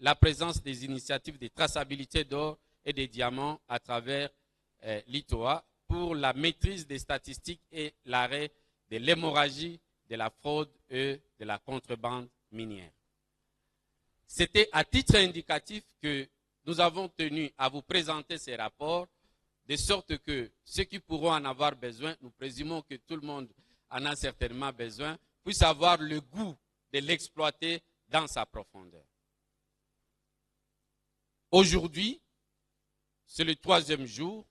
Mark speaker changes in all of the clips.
Speaker 1: la présence des initiatives de traçabilité d'or et des diamants à travers l'ITOA pour la maîtrise des statistiques et l'arrêt de l'hémorragie, de la fraude et de la contrebande minière. C'était à titre indicatif que nous avons tenu à vous présenter ces rapports, de sorte que ceux qui pourront en avoir besoin, nous présumons que tout le monde en a certainement besoin, puissent avoir le goût de l'exploiter dans sa profondeur. Aujourd'hui, c'est le 3e jour.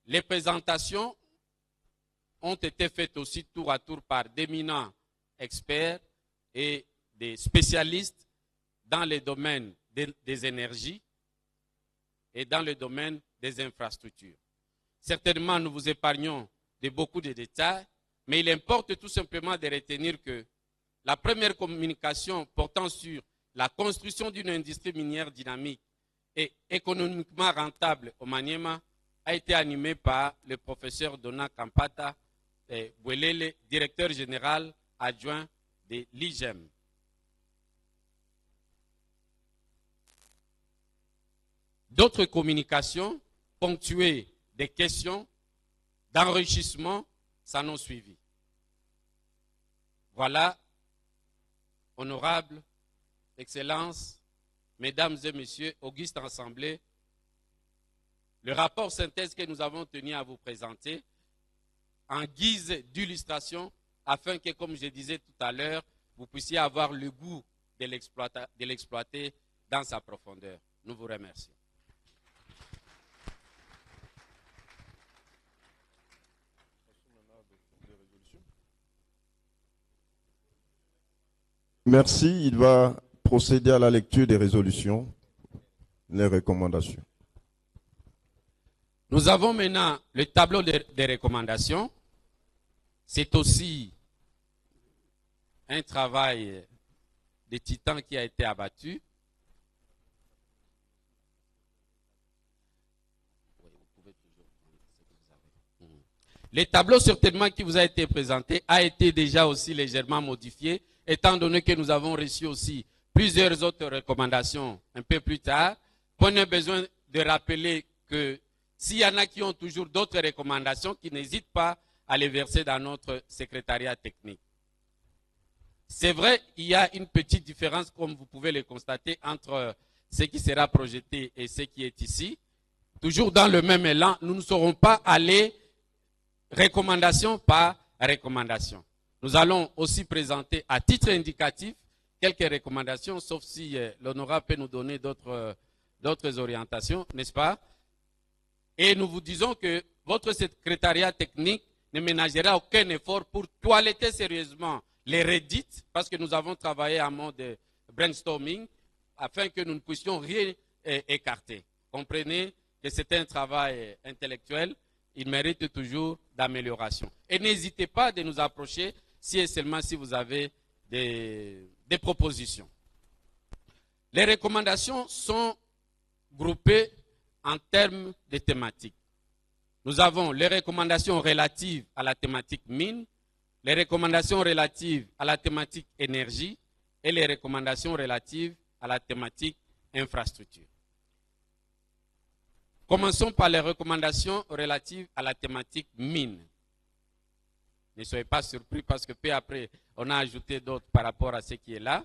Speaker 1: Les présentations ont été faites aussi tour à tour par d'éminents experts et des spécialistes dans les domaines des énergies et dans le domaine des infrastructures. Certainement, nous vous épargnons de beaucoup de détails, mais il importe tout simplement de retenir que la première communication portant sur la construction d'une industrie minière dynamique et économiquement rentable au Maniema a été animée par le professeur Dona Kampata Bwelele, directeur général adjoint de l'IGEM. D'autres communications ponctuées des questions d'enrichissement s'en ont suivi. Voilà, honorables, excellences, mesdames et messieurs, augustes assemblées, le rapport synthèse que nous avons tenu à vous présenter en guise d'illustration afin que, comme je disais tout à l'heure, vous puissiez avoir le goût de l'exploiter dans sa profondeur. Nous vous remercions.
Speaker 2: Merci. Il va procéder à la lecture des résolutions, les recommandations.
Speaker 1: Nous avons maintenant le tableau des recommandations. C'est aussi un travail de titan qui a été abattu. Le tableau certainement qui vous a été présenté a été déjà aussi légèrement modifié, étant donné que nous avons reçu aussi plusieurs autres recommandations un peu plus tard. On a besoin de rappeler que s'il y en a qui ont toujours d'autres recommandations, qui n'hésitent pas à les verser dans notre secrétariat technique. C'est vrai, il y a une petite différence, comme vous pouvez le constater, entre ce qui sera projeté et ce qui est ici. Toujours dans le même élan, nous ne serons pas allés recommandation par recommandation. Nous allons aussi présenter à titre indicatif quelques recommandations, sauf si l'honorable peut nous donner d'autres orientations, n'est-ce pas? Et nous vous disons que votre secrétariat technique ne ménagera aucun effort pour toiletter sérieusement les Reddit, parce que nous avons travaillé en mode brainstorming, afin que nous ne puissions rien écarter. Comprenez que c'est un travail intellectuel, il mérite toujours d'amélioration. Et n'hésitez pas de nous approcher si et seulement si vous avez des propositions. Les recommandations sont groupées en termes de thématiques. Nous avons les recommandations relatives à la thématique mine, les recommandations relatives à la thématique énergie et les recommandations relatives à la thématique infrastructure. Commençons par les recommandations relatives à la thématique mine. Ne soyez pas surpris parce que peu après, on a ajouté d'autres par rapport à ce qui est là.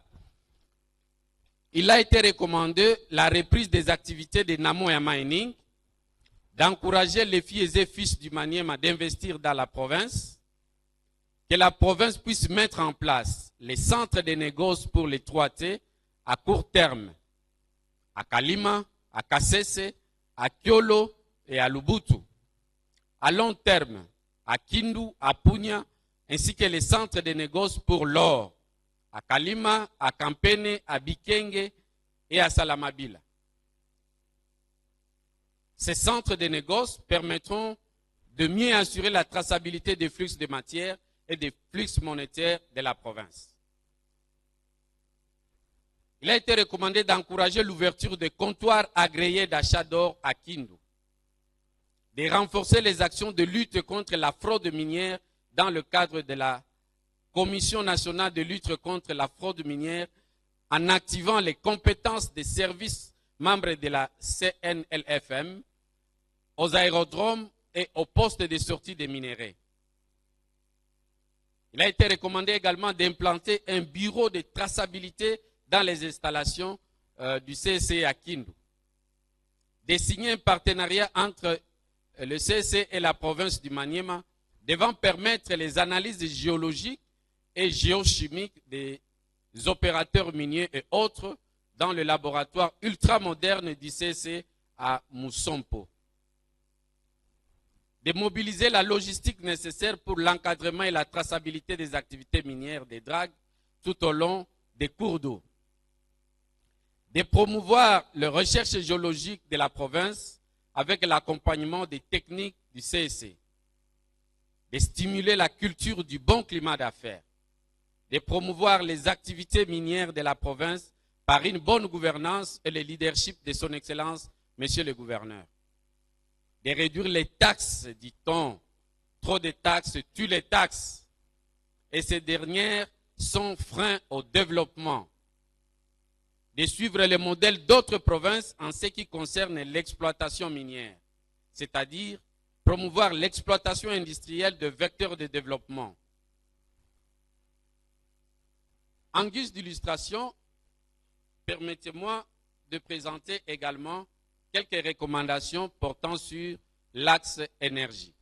Speaker 1: Il a été recommandé la reprise des activités de Namoya Mining, d'encourager les filles et fils du Maniema d'investir dans la province, que la province puisse mettre en place les centres de négoce pour les 3T à court terme, à Kalima, à Kasese, à Kyolo et à Lubutu. À long terme, à Kindu, à Punya, ainsi que les centres de négoce pour l'or, à Kalima, à Kampene, à Bikenge et à Salamabila. Ces centres de négoce permettront de mieux assurer la traçabilité des flux de matière et des flux monétaires de la province. Il a été recommandé d'encourager l'ouverture de comptoirs agréés d'achat d'or à Kindu, de renforcer les actions de lutte contre la fraude minière dans le cadre de la Commission nationale de lutte contre la fraude minière en activant les compétences des services membres de la CNLFM aux aérodromes et aux postes de sortie des minéraux. Il a été recommandé également d'implanter un bureau de traçabilité dans les installations du CSE à Kindu, de signer un partenariat entre le CSE et la province du Maniema devant permettre les analyses géologiques et géochimiques des opérateurs miniers et autres dans le laboratoire ultramoderne du CSE à Musompo. De mobiliser la logistique nécessaire pour l'encadrement et la traçabilité des activités minières des dragues tout au long des cours d'eau. De promouvoir les recherches géologiques de la province avec l'accompagnement des techniques du CSE. De stimuler la culture du bon climat d'affaires. De promouvoir les activités minières de la province par une bonne gouvernance et le leadership de son Excellence, Monsieur le Gouverneur. De réduire les taxes, dit-on. Trop de taxes tuent les taxes. Et ces dernières sont freins au développement. De suivre le modèle d'autres provinces en ce qui concerne l'exploitation minière, c'est-à-dire promouvoir l'exploitation industrielle de vecteurs de développement. En guise d'illustration, permettez-moi de présenter également quelques recommandations portant sur l'axe énergie.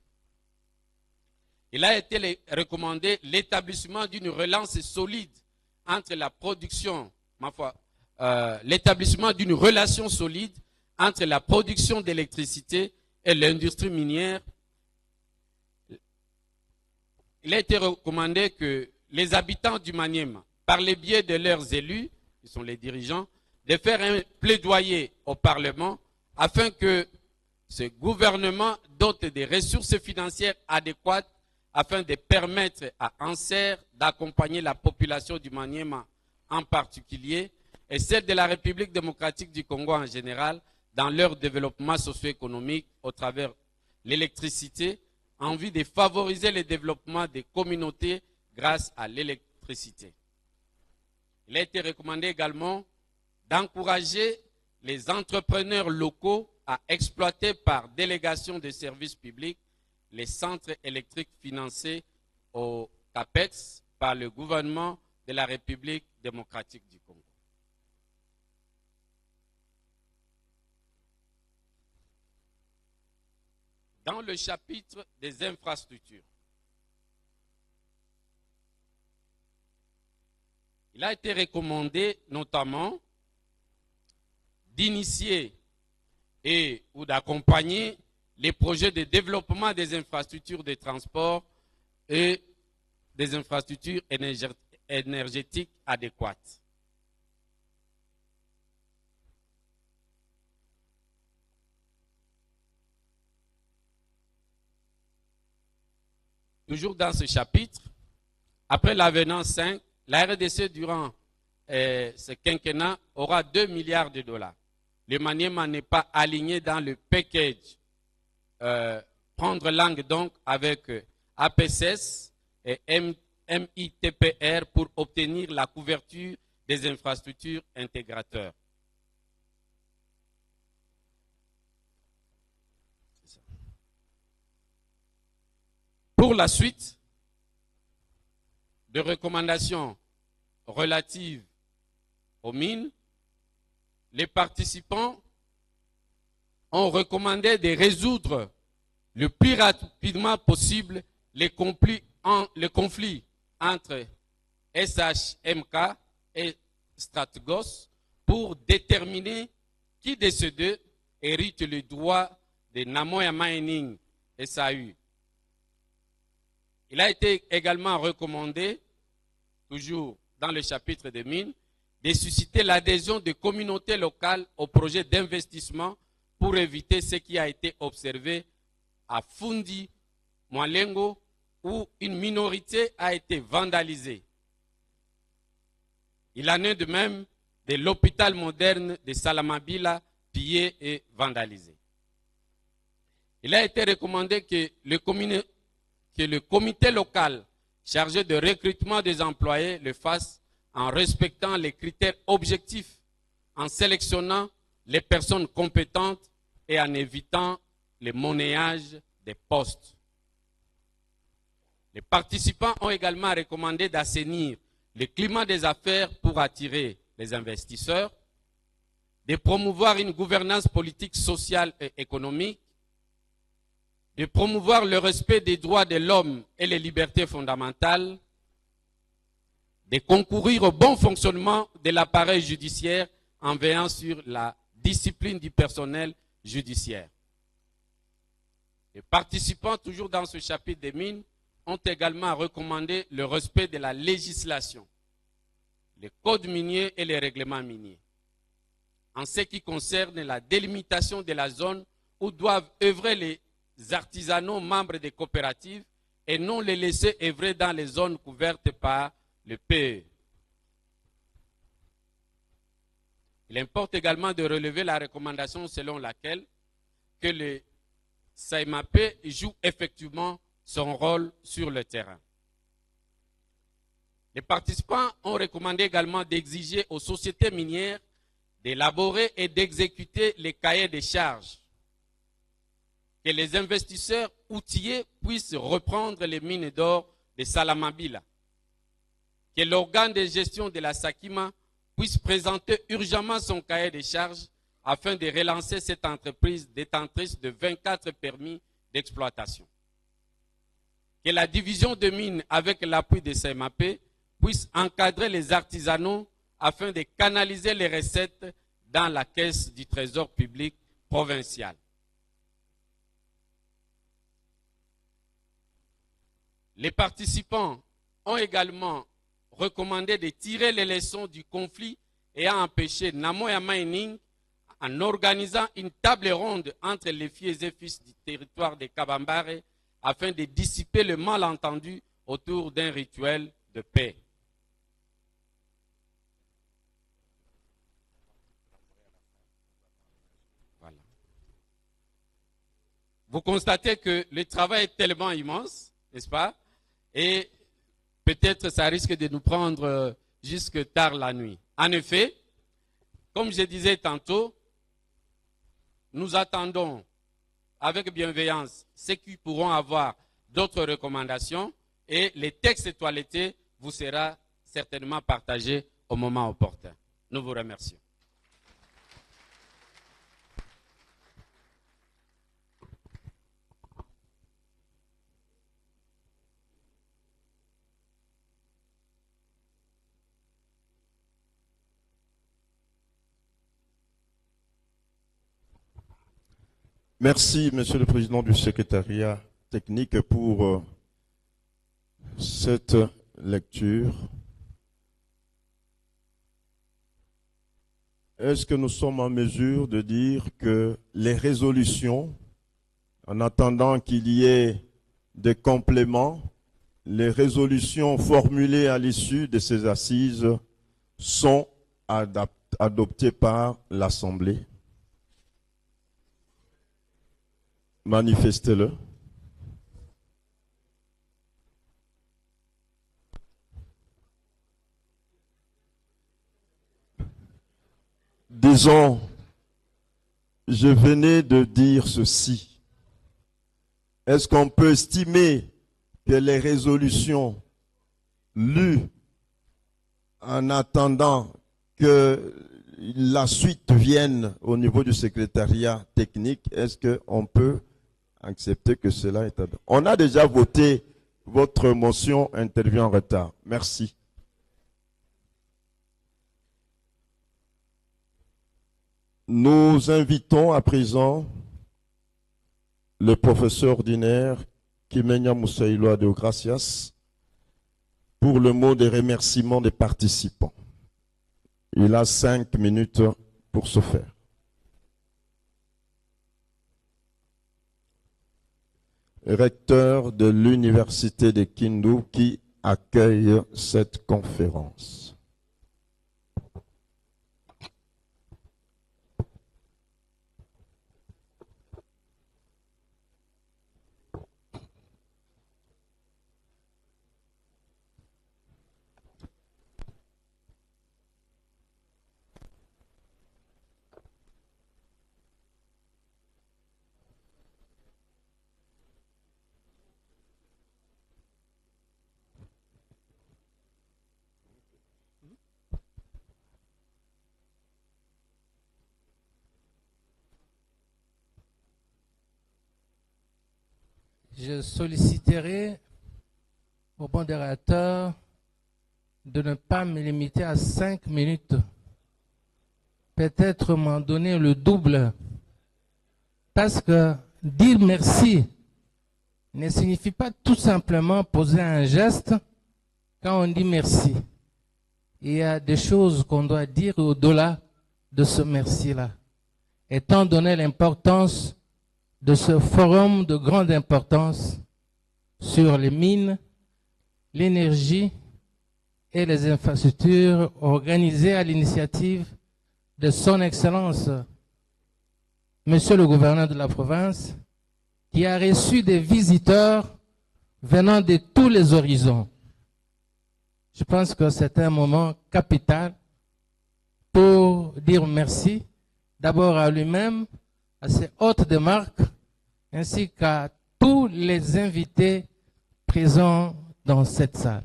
Speaker 1: Il a été recommandé l'établissement d'une relance solide entre la production, l'établissement d'une relation solide entre la production d'électricité et l'industrie minière. Il a été recommandé que les habitants du Maniema, par le biais de leurs élus, qui sont les dirigeants, de faire un plaidoyer au Parlement afin que ce gouvernement dote des ressources financières adéquates afin de permettre à Anser d'accompagner la population du Maniema en particulier et celle de la République démocratique du Congo en général dans leur développement socio-économique au travers l'électricité en vue de favoriser le développement des communautés grâce à l'électricité. Il a été recommandé également d'encourager les entrepreneurs locaux à exploiter par délégation de services publics les centres électriques financés au CAPEX par le gouvernement de la République démocratique du Congo. Dans le chapitre des infrastructures, il a été recommandé notamment d'initier ou d'accompagner les projets de développement des infrastructures de transport et des infrastructures énergétiques adéquates. Toujours dans ce chapitre, après l'avenant 5, la RDC durant ce quinquennat aura 2 milliards de dollars. Le Maniema n'est pas aligné dans le package. Prendre langue donc avec APSS et MITPR pour obtenir la couverture des infrastructures intégrateurs. Pour la suite de recommandations relatives aux mines, les participants ont recommandé de résoudre le plus rapidement possible les conflits entre SHMK et Stratgos pour déterminer qui de ces deux hérite le droit de Namoya Mining SAU. Il a été également recommandé, toujours dans le chapitre des mines, de susciter l'adhésion des communautés locales au projet d'investissement pour éviter ce qui a été observé à Fundi, Mwalengo, où une minorité a été vandalisée. Il en est de même de l'hôpital moderne de Salamabila, pillé et vandalisé. Il a été recommandé que le comité local chargé de recrutement des employés le fasse en respectant les critères objectifs, en sélectionnant les personnes compétentes et en évitant le monnayage des postes. Les participants ont également recommandé d'assainir le climat des affaires pour attirer les investisseurs, de promouvoir une gouvernance politique, sociale et économique, de promouvoir le respect des droits de l'homme et les libertés fondamentales, de concourir au bon fonctionnement de l'appareil judiciaire en veillant sur la discipline du personnel judiciaire. Les participants, toujours dans ce chapitre des mines, ont également recommandé le respect de la législation, les codes miniers et les règlements miniers, en ce qui concerne la délimitation de la zone où doivent œuvrer les artisanaux membres des coopératives et non les laisser œuvrer dans les zones couvertes par le PE. Il importe également de relever la recommandation selon laquelle que le SAIMAP joue effectivement son rôle sur le terrain. Les participants ont recommandé également d'exiger aux sociétés minières d'élaborer et d'exécuter les cahiers des charges, que les investisseurs outillés puissent reprendre les mines d'or de Salamabila, que l'organe de gestion de la Sakima puisse présenter urgemment son cahier des charges afin de relancer cette entreprise détentrice de 24 permis d'exploitation. Que la division de mines, avec l'appui de SAIMAP, puisse encadrer les artisanaux afin de canaliser les recettes dans la caisse du trésor public provincial. Les participants ont également recommandé de tirer les leçons du conflit ayant empêché Namoya Mining en organisant une table ronde entre les filles et fils du territoire de Kabambare afin de dissiper le malentendu autour d'un rituel de paix. Voilà. Vous constatez que le travail est tellement immense, n'est-ce pas? Et peut-être ça risque de nous prendre jusque tard la nuit. En effet, comme je disais tantôt, nous attendons avec bienveillance ceux qui pourront avoir d'autres recommandations et les textes toilettés vous sera certainement partagés au moment opportun. Nous vous remercions.
Speaker 2: Merci, Monsieur le Président du secrétariat technique, pour cette lecture. Est-ce que nous sommes en mesure de dire que les résolutions, en attendant qu'il y ait des compléments, les résolutions formulées à l'issue de ces assises sont adoptées par l'Assemblée? Manifestez-le. Disons, je venais de dire ceci. Est-ce qu'on peut estimer que les résolutions lues en attendant que la suite vienne au niveau du secrétariat technique, est-ce qu'on peut accepter que cela est adopté? On a déjà voté, votre motion intervient en retard. Merci. Nous invitons à présent le professeur ordinaire Kimenya Moussaïloa de Gracias pour le mot de remerciement des participants. Il a 5 minutes pour ce faire. Recteur de l'Université de Kindu qui accueille cette conférence.
Speaker 3: Je solliciterai au modérateur de ne pas me limiter à 5 minutes. Peut-être m'en donner le double. Parce que dire merci ne signifie pas tout simplement poser un geste quand on dit merci. Il y a des choses qu'on doit dire au-delà de ce merci-là. Étant donné l'importance de ce forum de grande importance sur les mines, l'énergie et les infrastructures organisées à l'initiative de son Excellence, Monsieur le gouverneur de la province, qui a reçu des visiteurs venant de tous les horizons. Je pense que c'est un moment capital pour dire merci d'abord à lui-même, à ses hôtes de marque, ainsi qu'à tous les invités présents dans cette salle.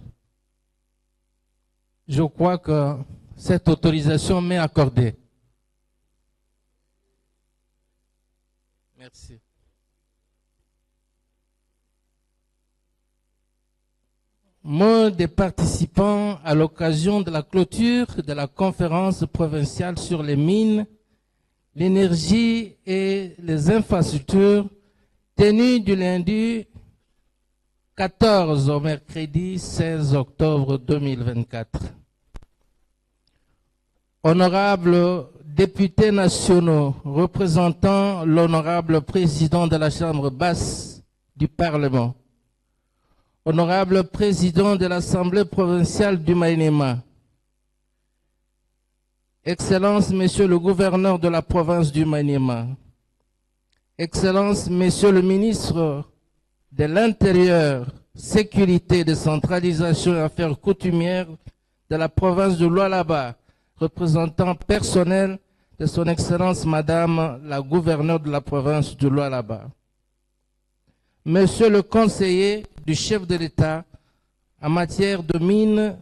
Speaker 3: Je crois que cette autorisation m'est accordée. Merci. Mots des participants à l'occasion de la clôture de la conférence provinciale sur les mines, l'énergie et les infrastructures tenue du lundi 14 au mercredi 16 octobre 2024. Honorables députés nationaux représentant l'honorable président de la Chambre basse du Parlement, honorable président de l'Assemblée provinciale du Maniema, Excellence, Monsieur le gouverneur de la province du Maniema, Excellence, Monsieur le ministre de l'Intérieur, Sécurité, Décentralisation et Affaires coutumières de la province de Lualaba, représentant personnel de son Excellence Madame la gouverneure de la province de Lualaba, Monsieur le conseiller du chef de l'État en matière de mines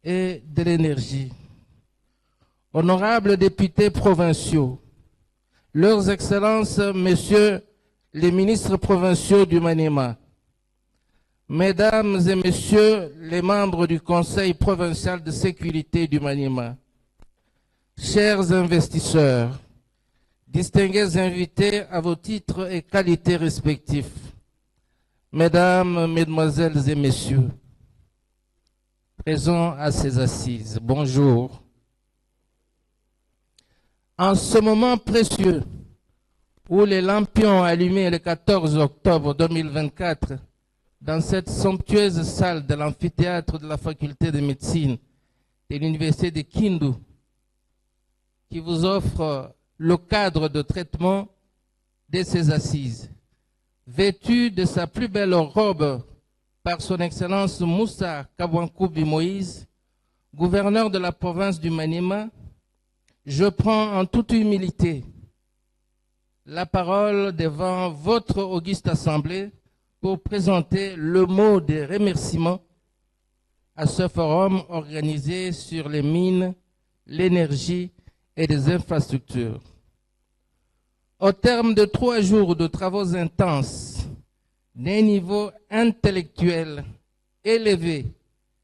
Speaker 3: et de l'énergie, honorables députés provinciaux, leurs excellences, messieurs les ministres provinciaux du Maniema, mesdames et messieurs les membres du Conseil provincial de sécurité du Maniema, chers investisseurs, distingués invités à vos titres et qualités respectifs, mesdames, mesdemoiselles et messieurs, présents à ces assises, bonjour. En ce moment précieux où les lampions allumés le 14 octobre 2024 dans cette somptueuse salle de l'amphithéâtre de la faculté de médecine de l'université de Kindu, qui vous offre le cadre de traitement de ces assises, vêtu de sa plus belle robe par son Excellence Moussa Kabwankoubi Moïse, gouverneur de la province du Maniema, je prends en toute humilité la parole devant votre auguste assemblée pour présenter le mot de remerciement à ce forum organisé sur les mines, l'énergie et les infrastructures. Au terme de 3 jours de travaux intenses, d'un niveau intellectuel élevé,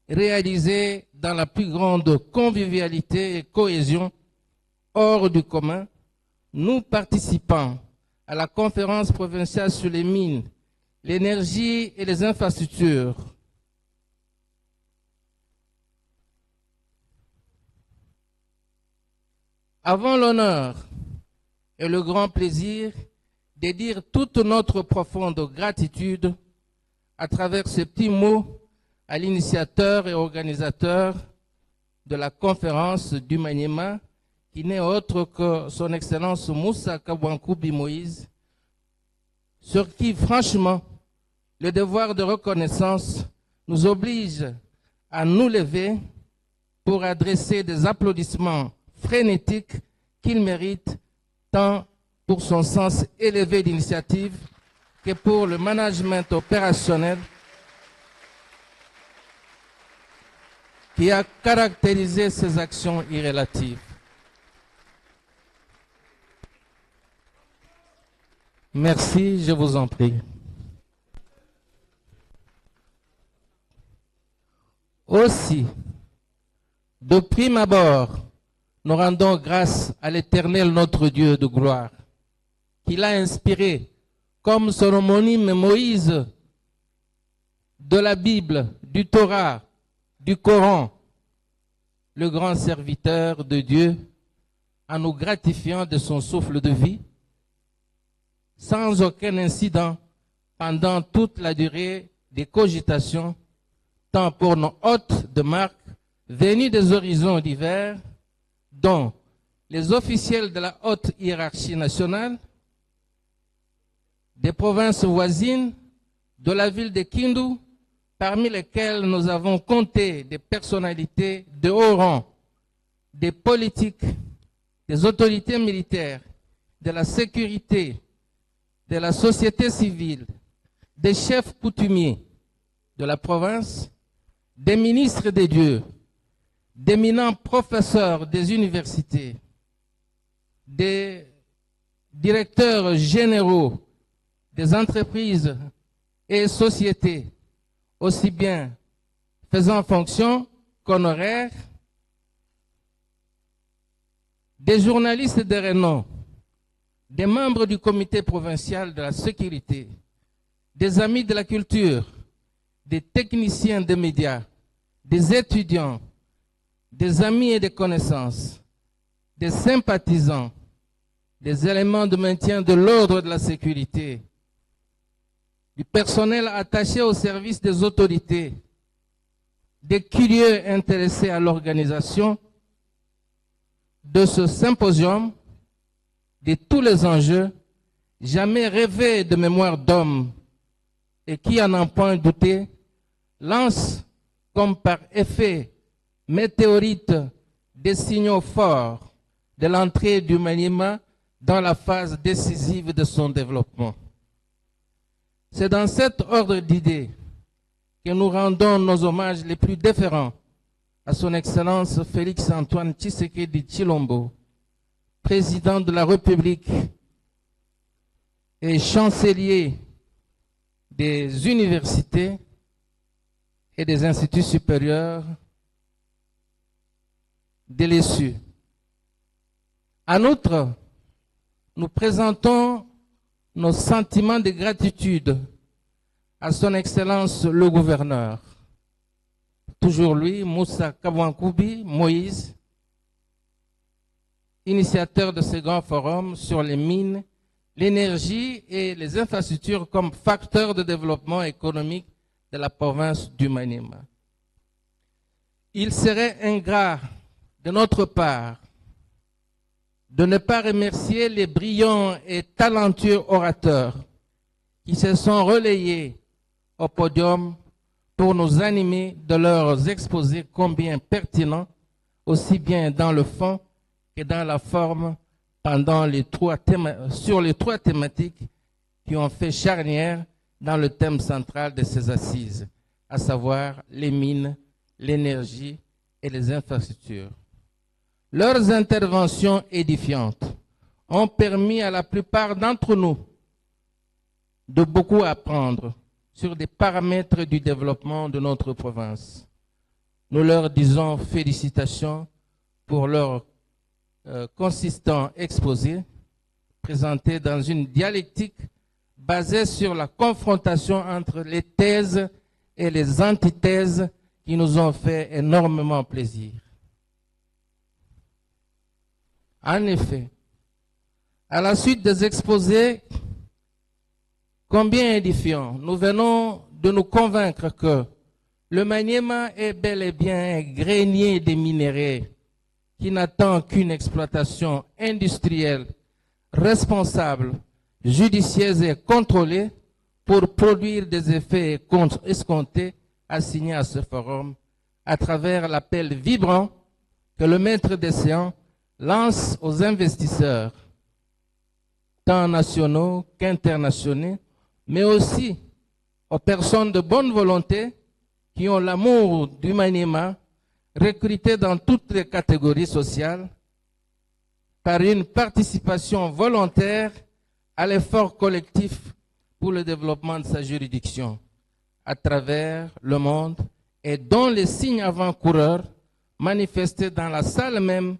Speaker 3: réalisés dans la plus grande convivialité et cohésion hors du commun, nous participants à la conférence provinciale sur les mines, l'énergie et les infrastructures. Avons l'honneur et le grand plaisir de dire toute notre profonde gratitude à travers ces petits mots à l'initiateur et organisateur de la conférence du Maniema, qui n'est autre que son Excellence Moussa Kabwankoubi Moïse, sur qui, franchement, le devoir de reconnaissance nous oblige à nous lever pour adresser des applaudissements frénétiques qu'il mérite tant pour son sens élevé d'initiative que pour le management opérationnel qui a caractérisé ses actions irrélatives. Merci, je vous en prie. Aussi, de prime abord, nous rendons grâce à l'Éternel notre Dieu de gloire, qui l'a inspiré comme son homonyme Moïse de la Bible, du Torah, du Coran, le grand serviteur de Dieu, en nous gratifiant de son souffle de vie, sans aucun incident pendant toute la durée des cogitations, tant pour nos hôtes de marque venus des horizons divers, dont les officiels de la haute hiérarchie nationale, des provinces voisines, de la ville de Kindu, parmi lesquels nous avons compté des personnalités de haut rang, des politiques, des autorités militaires, de la sécurité, de la société civile, des chefs coutumiers de la province, des ministres de Dieu, d'éminents professeurs des universités, des directeurs généraux des entreprises et sociétés, aussi bien faisant fonction qu'honoraires, des journalistes de renom, des membres du comité provincial de la sécurité, des amis de la culture, des techniciens des médias, des étudiants, des amis et des connaissances, des sympathisants, des éléments de maintien de l'ordre de la sécurité, du personnel attaché au service des autorités, des curieux intéressés à l'organisation de ce symposium, de tous les enjeux, jamais rêvés de mémoire d'homme et qui, à n'en point douter, lance comme par effet météorite des signaux forts de l'entrée du Maniema dans la phase décisive de son développement. C'est dans cet ordre d'idées que nous rendons nos hommages les plus déférents à son Excellence Félix-Antoine Tshisekedi Tshilombo, président de la République et chancelier des universités et des instituts supérieurs de l'ESU. En outre, nous présentons nos sentiments de gratitude à son Excellence le gouverneur, toujours lui, Moussa Kabouankoubi, Moïse, initiateur de ce grand forum sur les mines, l'énergie et les infrastructures comme facteurs de développement économique de la province du Maniema. Il serait ingrat de notre part de ne pas remercier les brillants et talentueux orateurs qui se sont relayés au podium pour nous animer de leurs exposés combien pertinents, aussi bien dans le fond que dans la forme, sur les trois thématiques qui ont fait charnière dans le thème central de ces assises, à savoir les mines, l'énergie et les infrastructures. Leurs interventions édifiantes ont permis à la plupart d'entre nous de beaucoup apprendre sur des paramètres du développement de notre province. Nous leur disons félicitations pour leur consistant exposé, présenté dans une dialectique basée sur la confrontation entre les thèses et les antithèses qui nous ont fait énormément plaisir. En effet, à la suite des exposés combien édifiants, nous venons de nous convaincre que le Maniema est bel et bien un grenier des minéraux qui n'attend qu'une exploitation industrielle responsable, judicieuse et contrôlée pour produire des effets escomptés assignés à ce forum à travers l'appel vibrant que le maître des séances lance aux investisseurs, tant nationaux qu'internationaux, mais aussi aux personnes de bonne volonté qui ont l'amour du Maniema, recrutés dans toutes les catégories sociales, par une participation volontaire à l'effort collectif pour le développement de sa juridiction à travers le monde et dont les signes avant-coureurs manifestés dans la salle même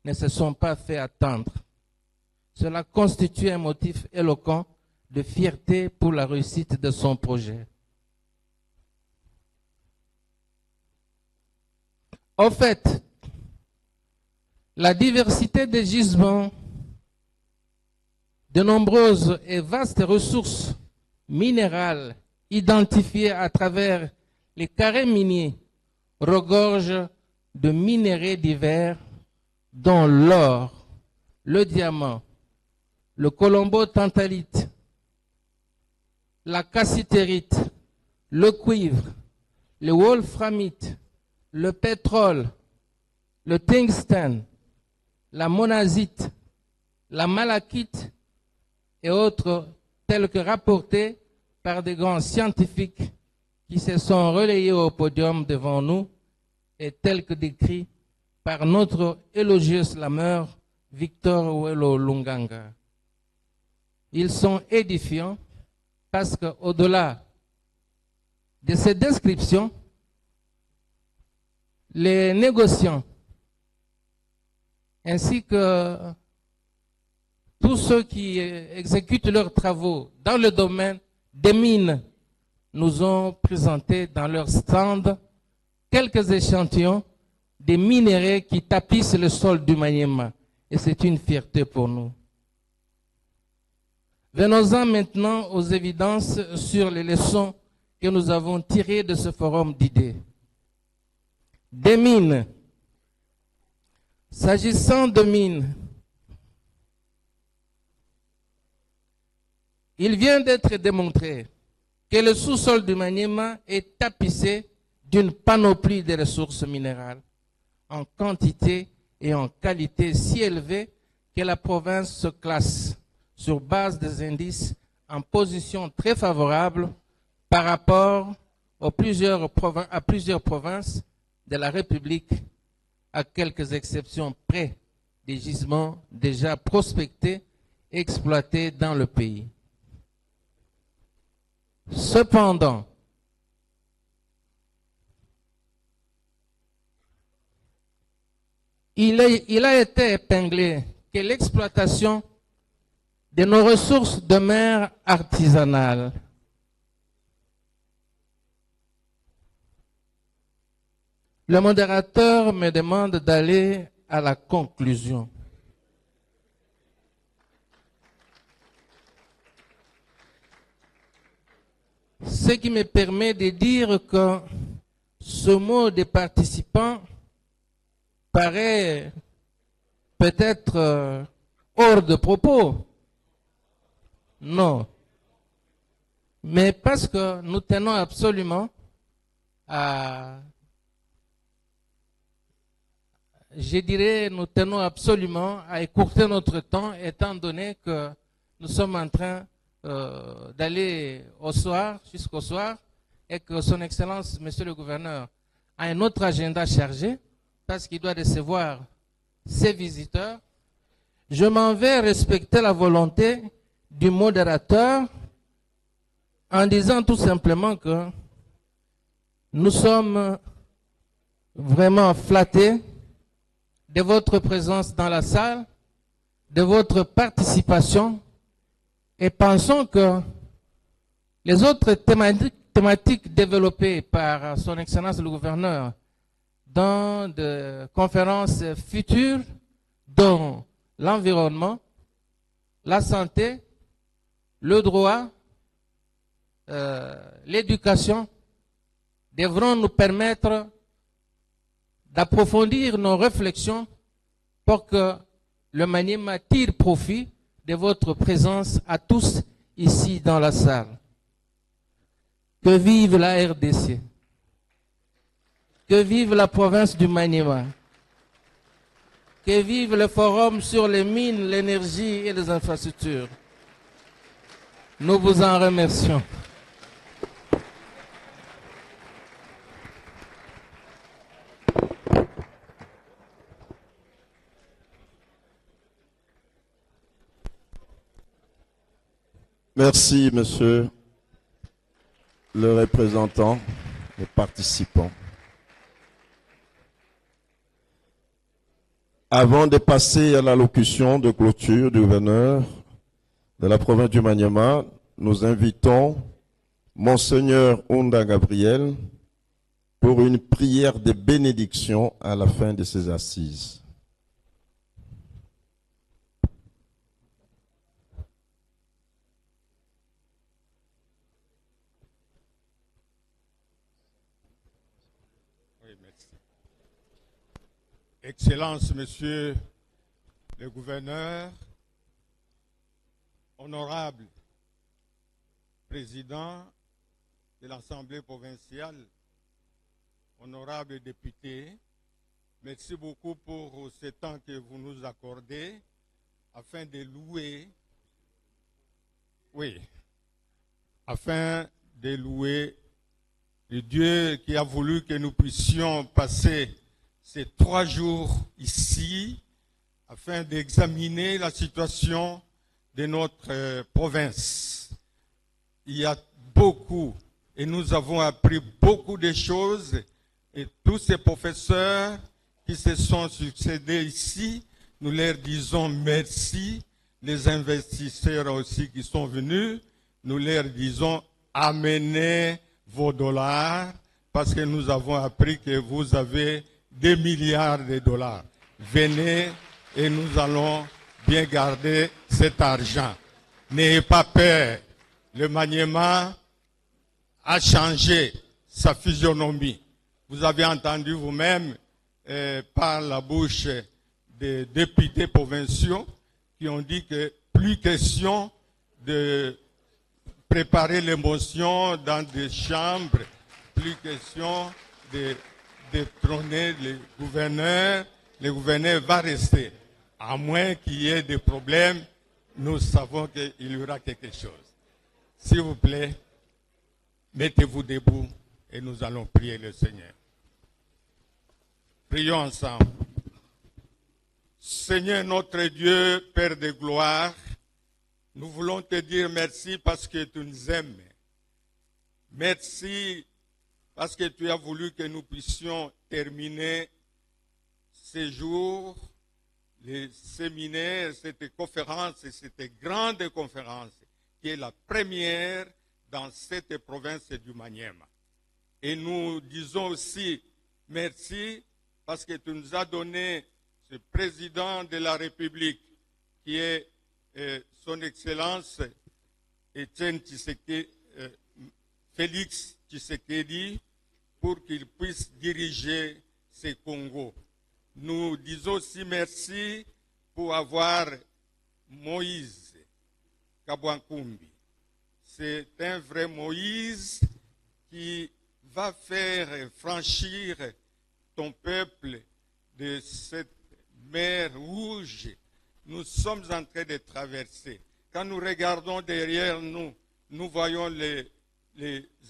Speaker 3: ne se sont pas fait attendre. Cela constitue un motif éloquent de fierté pour la réussite de son projet. En fait, la diversité des gisements, de nombreuses et vastes ressources minérales identifiées à travers les carrés miniers regorge de minéraux divers dont l'or, le diamant, le colombo-tantalite, la cassitérite, le cuivre, le wolframite, le pétrole, le tungstène, la monazite, la malachite et autres tels que rapportés par des grands scientifiques qui se sont relayés au podium devant nous et tels que décrits par notre élogieux slameur Victor Ouello Lunganga. Ils sont édifiants parce qu'au-delà de ces descriptions, les négociants ainsi que tous ceux qui exécutent leurs travaux dans le domaine des mines nous ont présenté dans leur stand quelques échantillons des minéraux qui tapissent le sol du Maniema. Et c'est une fierté pour nous. Venons-en maintenant aux évidences sur les leçons que nous avons tirées de ce forum d'idées. Des mines. S'agissant de mines, il vient d'être démontré que le sous-sol du Maniema est tapissé d'une panoplie de ressources minérales en quantité et en qualité si élevée que la province se classe sur base des indices en position très favorable par rapport à plusieurs provinces de la République, à quelques exceptions près des gisements déjà prospectés et exploités dans le pays. Cependant, il a été épinglé que l'exploitation de nos ressources demeure artisanale. Le modérateur me demande d'aller à la conclusion. Ce qui me permet de dire que ce mot des participants paraît peut-être hors de propos. Non. Mais parce que nous tenons absolument à... Je dirais, nous tenons absolument à écourter notre temps, étant donné que nous sommes en train d'aller au soir, jusqu'au soir, et que son Excellence, Monsieur le Gouverneur, a un autre agenda chargé, parce qu'il doit recevoir ses visiteurs. Je m'en vais respecter la volonté du modérateur en disant tout simplement que nous sommes vraiment flattés de votre présence dans la salle, de votre participation, et pensons que les autres thématiques développées par son Excellence le Gouverneur dans des conférences futures, dont l'environnement, la santé, le droit, l'éducation, devront nous permettre d'approfondir nos réflexions pour que le Maniema tire profit de votre présence à tous ici dans la salle. Que vive la RDC! Que vive la province du Maniema! Que vive le forum sur les mines, l'énergie et les infrastructures! Nous vous en remercions.
Speaker 2: Merci, monsieur le représentant les participants. Avant de passer à l'allocution de clôture du gouverneur de la province du Maniema, nous invitons Monseigneur Onda Gabriel pour une prière de bénédiction à la fin de ces assises.
Speaker 4: Oui, merci. Excellence, Monsieur le gouverneur, honorable président de l'Assemblée provinciale, honorables députés, merci beaucoup pour ce temps que vous nous accordez afin de louer, le Dieu qui a voulu que nous puissions passer ces 3 jours ici afin d'examiner la situation de notre province. Il y a beaucoup, et nous avons appris beaucoup de choses, et tous ces professeurs qui se sont succédés ici, nous leur disons merci. Les investisseurs aussi qui sont venus, nous leur disons amenez vos dollars, parce que nous avons appris que vous avez des milliards de dollars. Venez et nous allons bien garder cet argent. N'ayez pas peur. Le Maniema a changé sa physionomie. Vous avez entendu vous-même par la bouche des députés provinciaux qui ont dit que plus question de préparer les motions dans des chambres, plus question de trôner le gouverneur va rester. À moins qu'il y ait des problèmes, nous savons qu'il y aura quelque chose. S'il vous plaît, mettez-vous debout et nous allons prier le Seigneur. Prions ensemble. Seigneur notre Dieu, Père de gloire, nous voulons te dire merci parce que tu nous aimes. Merci parce que tu as voulu que nous puissions terminer ces jours, les séminaires, cette conférence, cette grande conférence qui est la première dans cette province du Maniema. Et nous disons aussi merci parce que tu nous as donné ce président de la République qui est son Excellence Félix Tshisekedi pour qu'il puisse diriger ce Congo. Nous disons aussi merci pour avoir Moïse Kabwankumbi. C'est un vrai Moïse qui va faire franchir ton peuple de cette mer rouge. Nous sommes en train de traverser. Quand nous regardons derrière nous, nous voyons les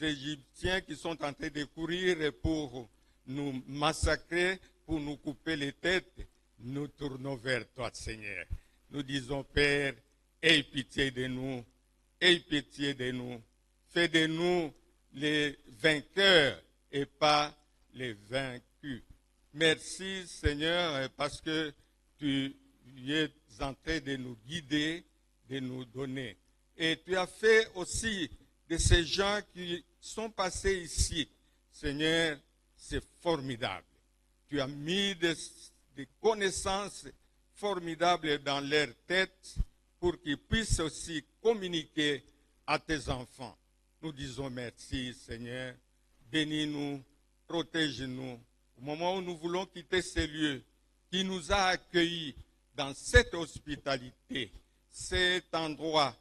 Speaker 4: Égyptiens qui sont en train de courir pour nous massacrer, pour nous couper les têtes. Nous tournons vers toi, Seigneur. Nous disons, Père, aie pitié de nous, aie pitié de nous. Fais de nous les vainqueurs et pas les vaincus. Merci, Seigneur, parce que tu es en train de nous guider, de nous donner. Et tu as fait aussi de ces gens qui sont passés ici. Seigneur, c'est formidable. Tu as mis des connaissances formidables dans leur tête pour qu'ils puissent aussi communiquer à tes enfants. Nous disons merci, Seigneur. Bénis-nous, protège-nous. Au moment où nous voulons quitter ces lieux qui nous a accueillis dans cette hospitalité, cet endroit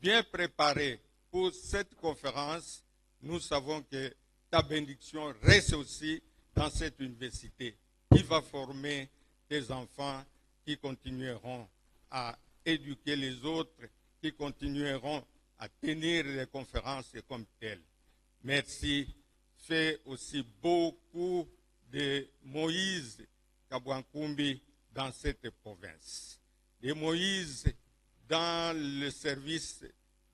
Speaker 4: bien préparé pour cette conférence, nous savons que ta bénédiction reste aussi dans cette université qui va former des enfants qui continueront à éduquer les autres, qui continueront à tenir les conférences comme telles. Merci. Fais aussi beaucoup de Moïse Kabwankumbi dans cette province. De Moïse dans le service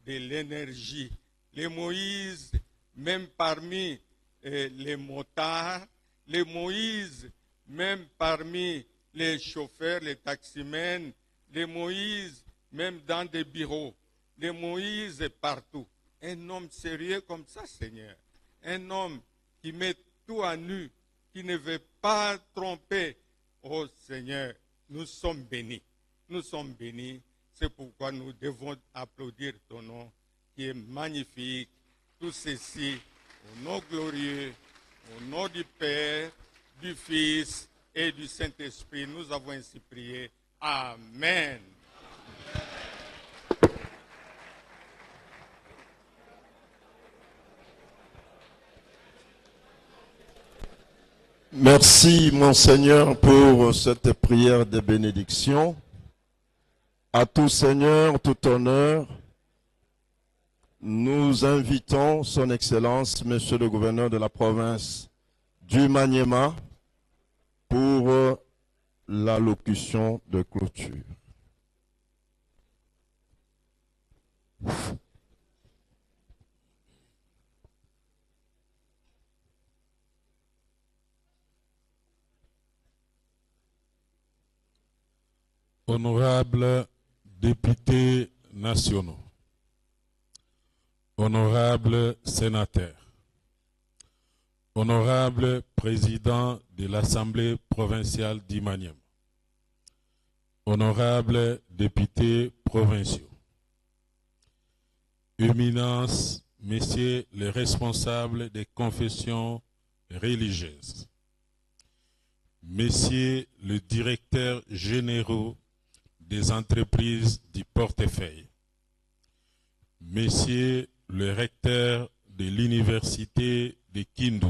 Speaker 4: de l'énergie. Les Moïse, même parmi les motards, les Moïse, même parmi les chauffeurs, les taximens, les Moïse, même dans des bureaux, les Moïse partout. Un homme sérieux comme ça, Seigneur. Un homme qui met tout à nu, qui ne veut pas tromper. Oh Seigneur, nous sommes bénis. Nous sommes bénis. C'est pourquoi nous devons applaudir ton nom, qui est magnifique. Tout ceci, au nom glorieux, au nom du Père, du Fils et du Saint-Esprit, nous avons ainsi prié. Amen.
Speaker 2: Merci, Monseigneur, pour cette prière de bénédiction. À tout Seigneur, tout honneur, nous invitons son Excellence, Monsieur le gouverneur de la province du Maniema, pour l'allocution de clôture.
Speaker 5: Honorables députés nationaux, honorables sénateurs, honorables présidents de l'Assemblée provinciale d'Imaniema, honorables députés provinciaux, éminences, messieurs les responsables des confessions religieuses, messieurs les directeurs généraux des entreprises du portefeuille, messieurs le recteur de l'université de Kindu,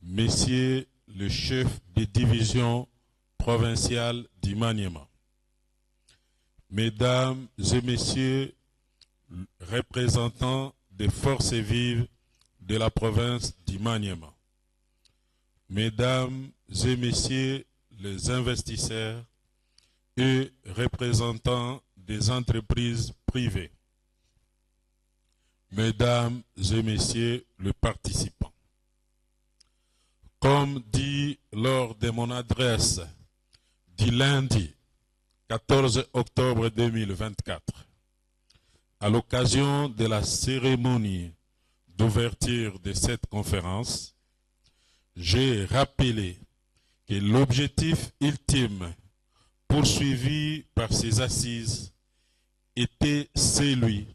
Speaker 5: messieurs le chef de division provinciale d'Imaniema, mesdames et messieurs représentants des forces vives de la province d'Imaniema, mesdames et messieurs les investisseurs et représentants des entreprises privées, mesdames et messieurs les participants. Comme dit lors de mon adresse du lundi 14 octobre 2024, à l'occasion de la cérémonie d'ouverture de cette conférence, j'ai rappelé que l'objectif ultime poursuivi par ces assises était celui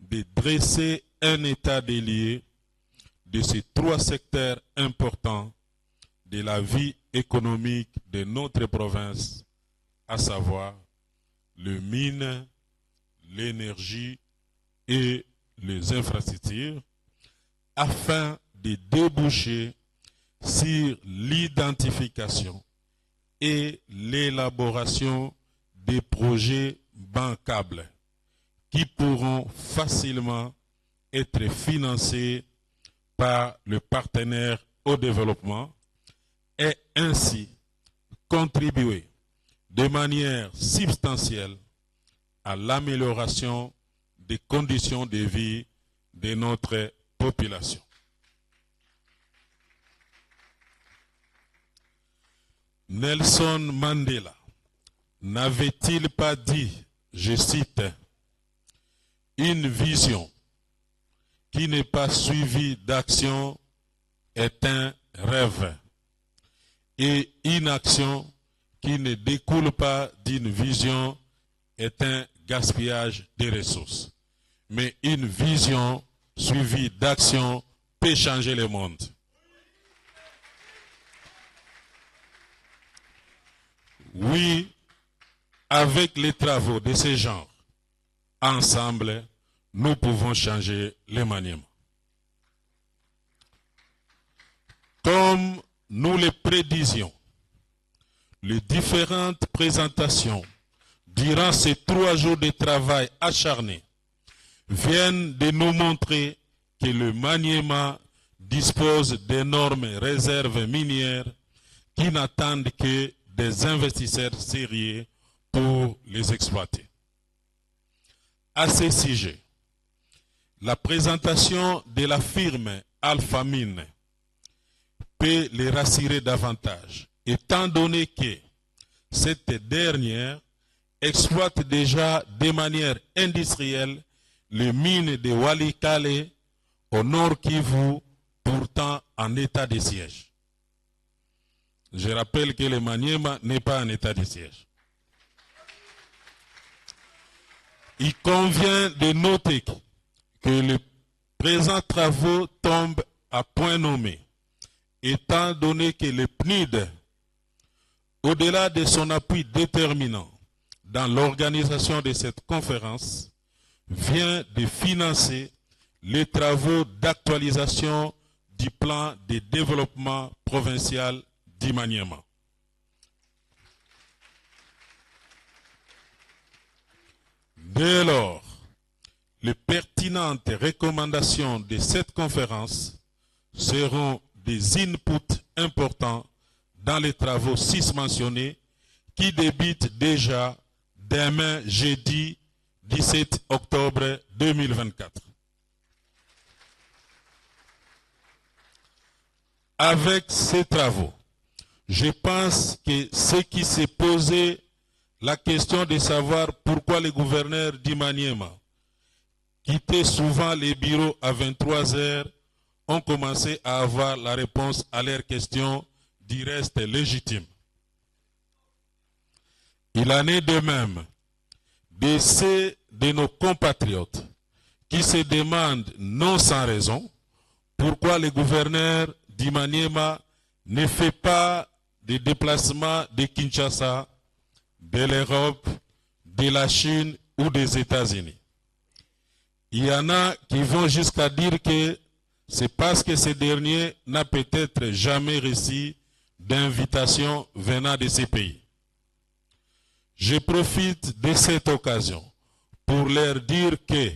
Speaker 5: de dresser un état des lieux de ces trois secteurs importants de la vie économique de notre province, à savoir les mines, l'énergie et les infrastructures, afin de déboucher sur l'identification et l'élaboration des projets bancables qui pourront facilement être financés par le partenaire au développement et ainsi contribuer de manière substantielle à l'amélioration des conditions de vie de notre population. Nelson Mandela n'avait-il pas dit, je cite, « Une vision qui n'est pas suivie d'action est un rêve, et une action qui ne découle pas d'une vision est un gaspillage des ressources. Mais une vision suivie d'action peut changer le monde. » Oui, avec les travaux de ce genre, ensemble, nous pouvons changer le Maniema. Comme nous le prédisions, les différentes présentations durant ces 3 jours de travail acharné viennent de nous montrer que le Maniema dispose d'énormes réserves minières qui n'attendent que des investisseurs sérieux pour les exploiter. À ce sujet, la présentation de la firme Alphamine peut les rassurer davantage, étant donné que cette dernière exploite déjà de manière industrielle les mines de Walikale au nord Kivu, pourtant en état de siège. Je rappelle que le Maniema n'est pas en état de siège. Il convient de noter que les présents travaux tombent à point nommé, étant donné que le PNUD, au-delà de son appui déterminant dans l'organisation de cette conférence, vient de financer les travaux d'actualisation du plan de développement provincial du Maniema. Dès lors, les pertinentes recommandations de cette conférence seront des inputs importants dans les travaux susmentionnés qui débutent déjà demain jeudi 17 octobre 2024. Avec ces travaux, je pense que ce qui s'est posé la question de savoir pourquoi les gouverneurs du Maniema quittaient souvent les bureaux à 23 heures ont commencé à avoir la réponse à leurs questions du reste légitime. Il en est de même de ceux de nos compatriotes qui se demandent non sans raison pourquoi le gouverneur du Maniema ne fait pas de déplacement de Kinshasa, de l'Europe, de la Chine ou des États-Unis. Il y en a qui vont jusqu'à dire que c'est parce que ce dernier n'a peut-être jamais reçu d'invitation venant de ces pays. Je profite de cette occasion pour leur dire que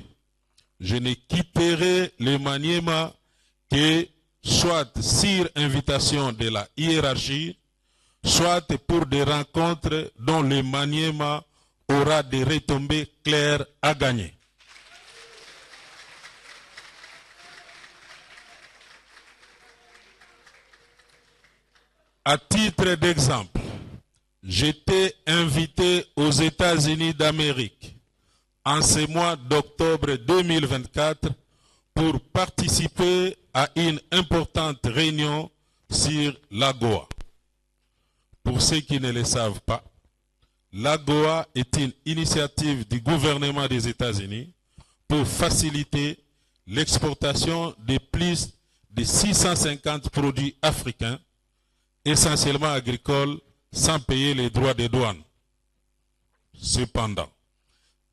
Speaker 5: je ne quitterai le Maniema que soit sur invitation de la hiérarchie, soit pour des rencontres dont le Maniema aura des retombées claires à gagner. À titre d'exemple, j'étais invité aux États-Unis d'Amérique en ce mois d'octobre 2024 pour participer à une importante réunion sur l'AGOA. Pour ceux qui ne le savent pas, l'AGOA est une initiative du gouvernement des États-Unis pour faciliter l'exportation de plus de 650 produits africains, essentiellement agricoles, sans payer les droits de douane. Cependant,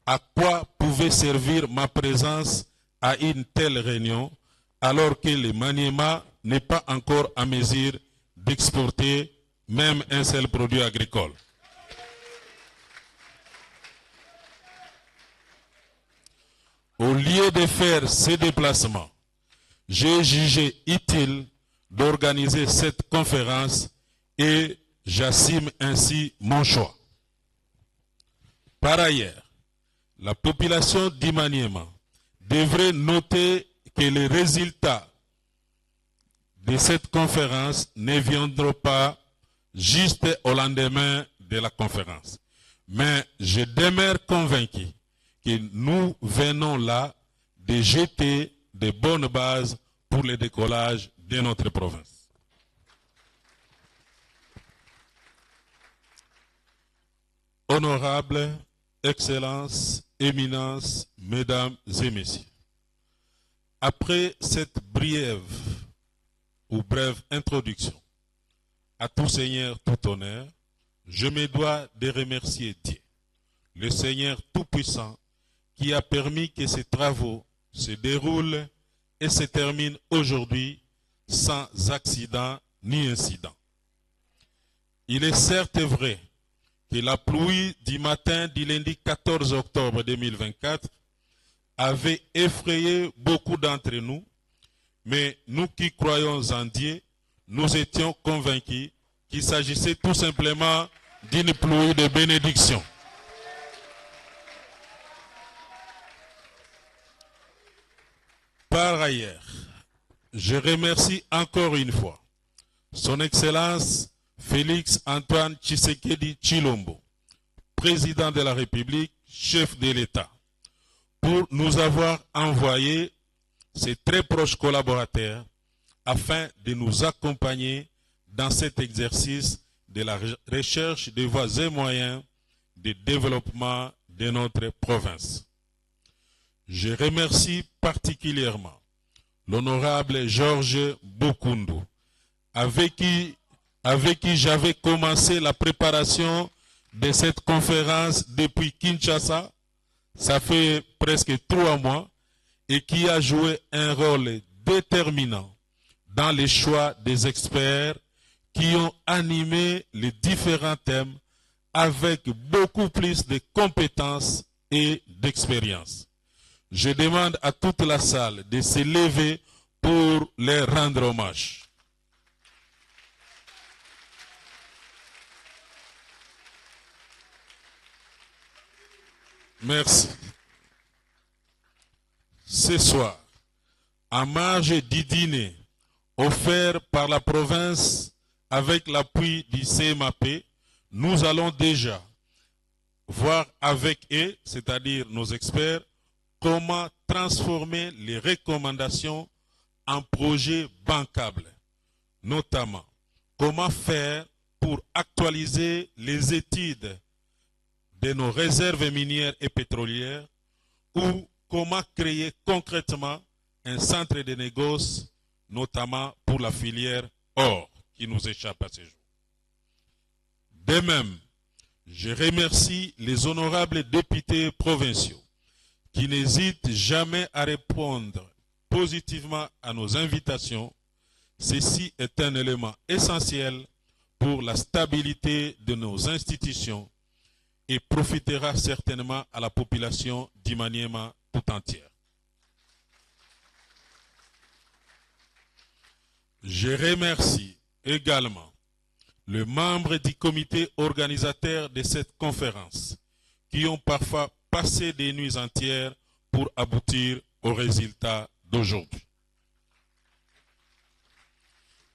Speaker 5: à quoi pouvait servir ma présence à une telle réunion alors que le Maniema n'est pas encore en mesure d'exporter même un seul produit agricole? Au lieu de faire ces déplacements, j'ai jugé utile d'organiser cette conférence et j'assume ainsi mon choix. Par ailleurs, la population du Maniema devrait noter que les résultats de cette conférence ne viendront pas juste au lendemain de la conférence. Mais je demeure convaincu que nous venons là de jeter de bonnes bases pour le décollage de notre province. Honorables, Excellences, Éminences, Mesdames et Messieurs, après cette brève introduction, à tout Seigneur, tout honneur, je me dois de remercier Dieu, le Seigneur Tout-Puissant, qui a permis que ces travaux se déroulent et se terminent aujourd'hui sans accident ni incident. Il est certes vrai que la pluie du matin du lundi 14 octobre 2024 avait effrayé beaucoup d'entre nous, mais nous qui croyons en Dieu, nous étions convaincus qu'il s'agissait tout simplement d'une pluie de bénédiction. Par ailleurs, je remercie encore une fois Son Excellence Félix Antoine Tshisekedi Tshilombo, président de la République, chef de l'État, pour nous avoir envoyé ses très proches collaborateurs afin de nous accompagner dans cet exercice de la recherche des voies et moyens de développement de notre province. Je remercie particulièrement l'honorable Georges Bokundu, avec qui j'avais commencé la préparation de cette conférence depuis Kinshasa, ça fait presque 3 mois, et qui a joué un rôle déterminant dans les choix des experts qui ont animé les différents thèmes avec beaucoup plus de compétences et d'expérience. Je demande à toute la salle de se lever pour leur rendre hommage. Merci. Ce soir, en marge du dîner offert par la province avec l'appui du CMAP, nous allons déjà voir avec eux, c'est-à-dire nos experts, comment transformer les recommandations en projets bancables, notamment comment faire pour actualiser les études de nos réserves minières et pétrolières ou comment créer concrètement un centre de négoce, notamment pour la filière or qui nous échappe à ce jour. De même, je remercie les honorables députés provinciaux qui n'hésitent jamais à répondre positivement à nos invitations. Ceci est un élément essentiel pour la stabilité de nos institutions et profitera certainement à la population d'Imaniema tout entière. Je remercie également les membres du comité organisateur de cette conférence qui ont parfois passé des nuits entières pour aboutir au résultat d'aujourd'hui.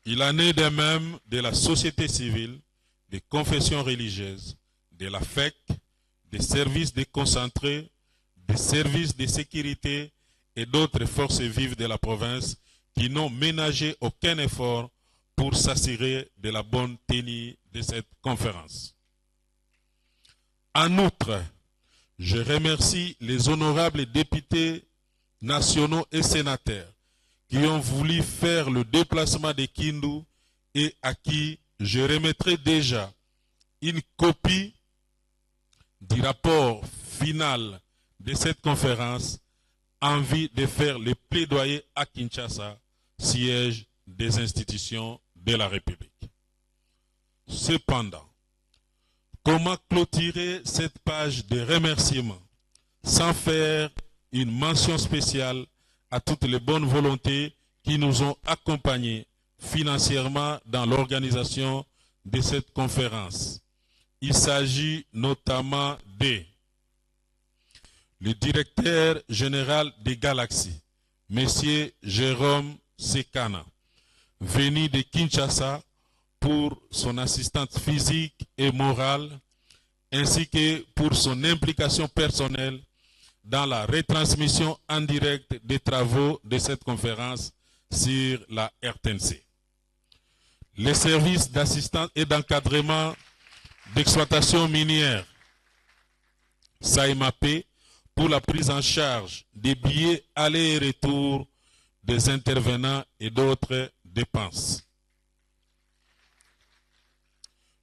Speaker 5: Il en est de même de la société civile, des confessions religieuses, de la FEC, des services déconcentrés, des services de sécurité et d'autres forces vives de la province qui n'ont ménagé aucun effort pour s'assurer de la bonne tenue de cette conférence. En outre, je remercie les honorables députés nationaux et sénateurs qui ont voulu faire le déplacement de Kindu et à qui je remettrai déjà une copie du rapport final de cette conférence en vue de faire le plaidoyer à Kinshasa, siège des institutions de la République. Cependant, comment clôturer cette page de remerciements sans faire une mention spéciale à toutes les bonnes volontés qui nous ont accompagnés financièrement dans l'organisation de cette conférence? Il s'agit notamment de le directeur général des Galaxies, M. Jérôme Sekana, venu de Kinshasa pour son assistance physique et morale, ainsi que pour son implication personnelle dans la retransmission en direct des travaux de cette conférence sur la RTNC. Les services d'assistance et d'encadrement d'exploitation minière, SAIMAP, pour la prise en charge des billets aller et retour des intervenants et d'autres dépenses.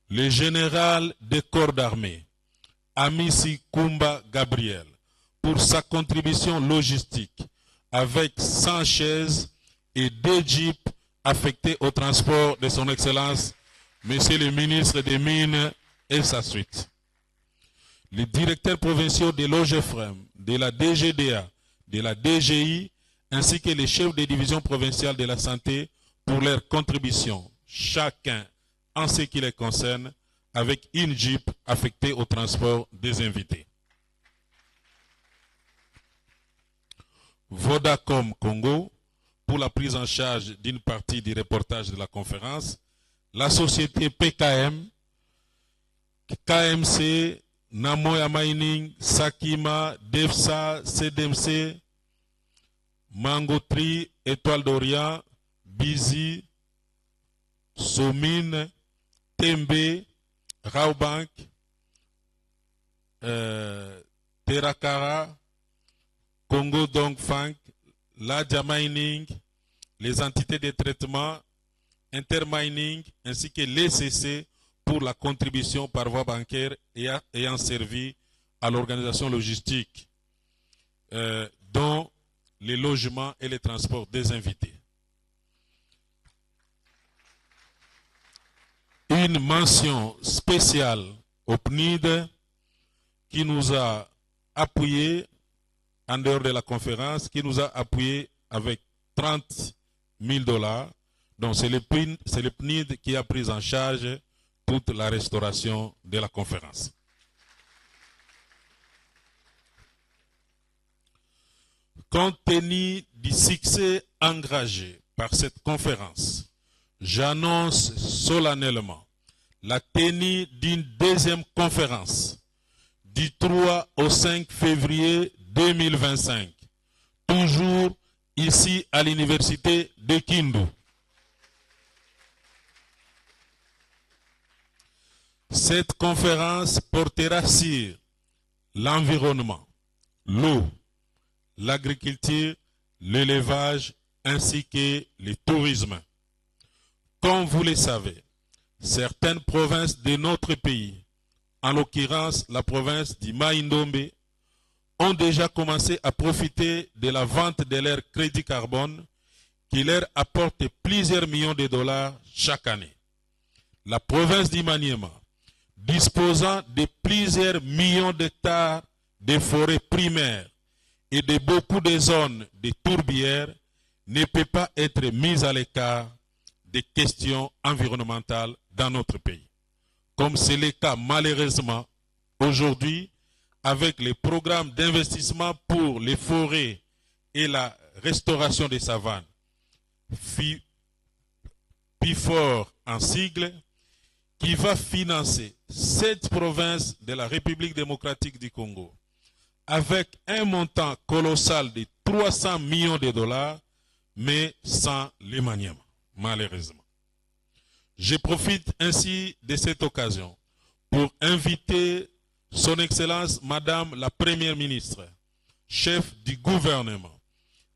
Speaker 5: Le général des corps d'armée, Amissi Kumba Gabriel, pour sa contribution logistique avec 100 chaises et 2 jeeps affectés au transport de son Excellence, Monsieur le ministre des Mines et sa suite. Les directeurs provinciaux de l'OGEFREM, de la DGDA, de la DGI, ainsi que les chefs des divisions provinciales de la santé pour leur contribution, chacun en ce qui les concerne, avec une jeep affectée au transport des invités. Vodacom Congo pour la prise en charge d'une partie du reportage de la conférence, la société PKM, KMC, Namoya Mining, Sakima, DEFSA, CDMC, Mangotri, Étoile d'Orient, Bizi, Somine, Tembe, Raobank, Terakara, Congo Dongfang, Ladja Mining, les entités de traitement, Intermining, ainsi que l'ECC pour la contribution par voie bancaire ayant servi à l'organisation logistique, dont les logements et les transports des invités. Une mention spéciale au PNID qui nous a appuyé en dehors de la conférence, qui nous a appuyé avec 30 000 $. Donc c'est le PNID qui a pris en charge toute la restauration de la conférence. Compte tenu du succès engagé par cette conférence, j'annonce solennellement la tenue d'une deuxième conférence du 3 au 5 février 2025, toujours ici à l'université de Kindu. Cette conférence portera sur l'environnement, l'eau, l'agriculture, l'élevage ainsi que le tourisme. Comme vous le savez, certaines provinces de notre pays, en l'occurrence la province du Mai-Ndombe, ont déjà commencé à profiter de la vente de leur crédit carbone qui leur apporte plusieurs millions de dollars chaque année. La province du Maniema, disposant de plusieurs millions d'hectares de forêts primaires et de beaucoup de zones de tourbières, ne peut pas être mise à l'écart des questions environnementales dans notre pays. Comme c'est le cas malheureusement aujourd'hui avec les programmes d'investissement pour les forêts et la restauration des savanes, PIFOR en sigle, qui va financer 7 provinces de la République démocratique du Congo avec un montant colossal de 300 millions de dollars, mais sans le Maniema, malheureusement. Je profite ainsi de cette occasion pour inviter Son Excellence Madame la Première ministre, chef du gouvernement,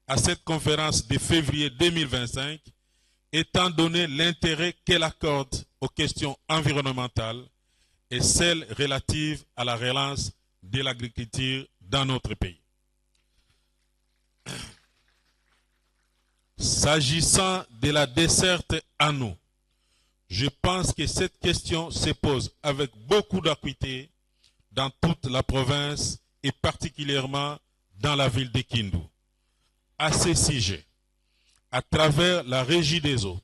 Speaker 5: à cette conférence de février 2025, étant donné l'intérêt qu'elle accorde aux questions environnementales et celles relatives à la relance de l'agriculture dans notre pays. S'agissant de la desserte en eau, je pense que cette question se pose avec beaucoup d'acuité dans toute la province et particulièrement dans la ville de Kindu. À ce sujet, à travers la Régie des eaux,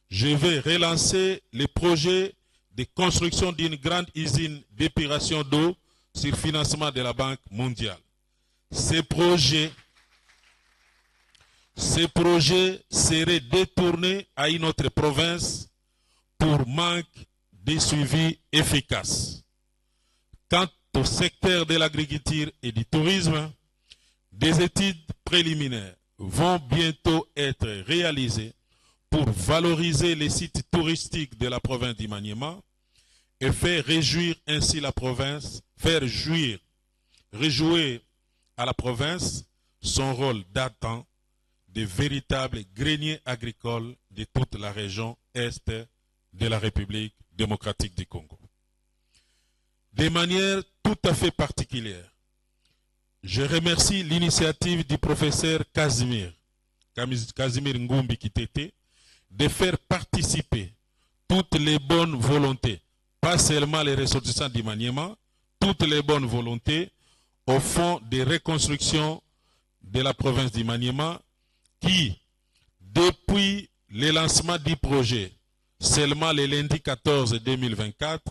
Speaker 5: je vais relancer le projet de construction d'une grande usine d'épuration d'eau sur financement de la Banque mondiale. Ces projets seraient détournés à une autre province pour manque de suivi efficace. Quant au secteur de l'agriculture et du tourisme, des études préliminaires vont bientôt être réalisées pour valoriser les sites touristiques de la province du Maniema et faire réjouir ainsi la province, réjouir à la province son rôle d'attente de véritables greniers agricoles de toute la région est de la République démocratique du Congo. De manière tout à fait particulière, je remercie l'initiative du professeur Casimir Ngumbi Kitete de faire participer toutes les bonnes volontés, pas seulement les ressortissants du Maniema, toutes les bonnes volontés au fonds de reconstruction de la province du Maniema qui, depuis le lancement du projet, seulement le lundi 14 2024,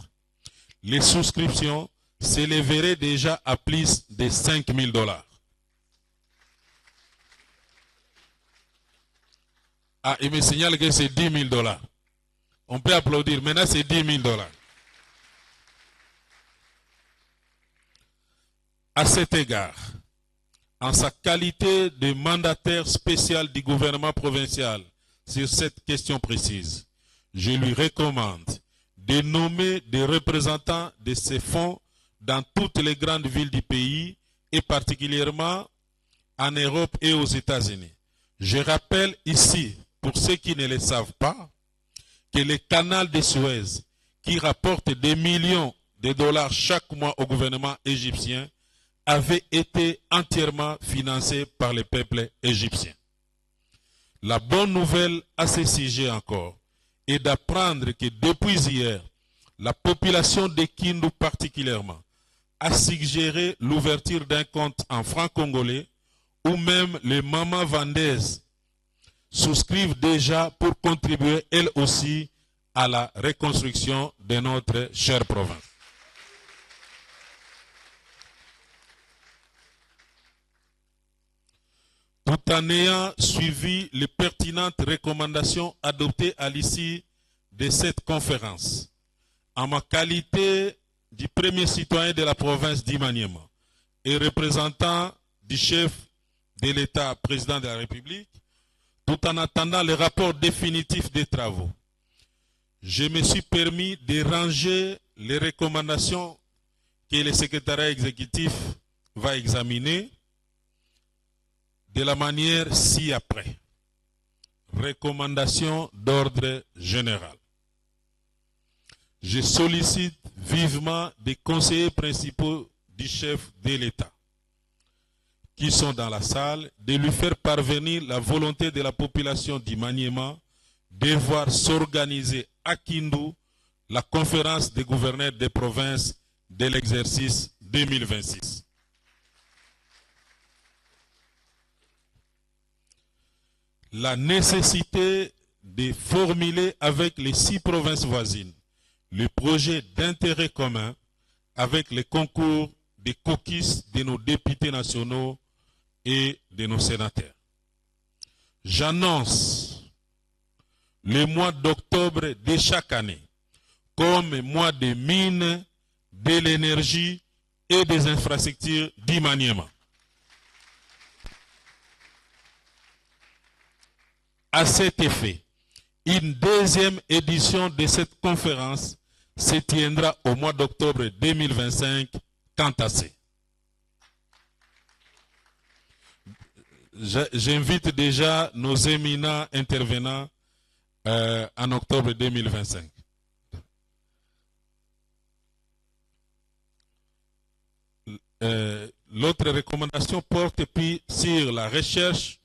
Speaker 5: les souscriptions s'élèveraient déjà à plus de 5 000 $. Ah, il me signale que c'est 10 000 $. On peut applaudir. Maintenant, c'est 10 000 $. À cet égard, en sa qualité de mandataire spécial du gouvernement provincial sur cette question précise, je lui recommande de nommer des représentants de ces fonds dans toutes les grandes villes du pays et particulièrement en Europe et aux États-Unis. Je rappelle ici, pour ceux qui ne le savent pas, que le canal de Suez, qui rapporte des millions de dollars chaque mois au gouvernement égyptien, avait été entièrement financé par le peuple égyptien. La bonne nouvelle à ce sujet encore est d'apprendre que depuis hier, la population de Kindu particulièrement a suggéré l'ouverture d'un compte en francs congolais ou même les mamans vendeuses souscrivent déjà pour contribuer elles aussi à la reconstruction de notre chère province. Tout en ayant suivi les pertinentes recommandations adoptées à l'issue de cette conférence, en ma qualité du premier citoyen de la province d'Imaniema et représentant du chef de l'État, président de la République, tout en attendant le rapport définitif des travaux, je me suis permis de ranger les recommandations que le secrétariat exécutif va examiner de la manière ci-après. Recommandations d'ordre général. Je sollicite vivement des conseillers principaux du chef de l'État qui sont dans la salle de lui faire parvenir la volonté de la population du Maniema de voir s'organiser à Kindu la conférence des gouverneurs des provinces de l'exercice 2026. La nécessité de formuler avec les 6 provinces voisines le projet d'intérêt commun avec le concours des caucus de nos députés nationaux et de nos sénateurs. J'annonce le mois d'octobre de chaque année comme mois de mines, de l'énergie et des infrastructures d'Imaniema. À cet effet, une deuxième édition de cette conférence se tiendra au mois d'octobre 2025, quant à c'est. J'invite déjà nos éminents intervenants en octobre 2025. L'autre recommandation porte puis sur la recherche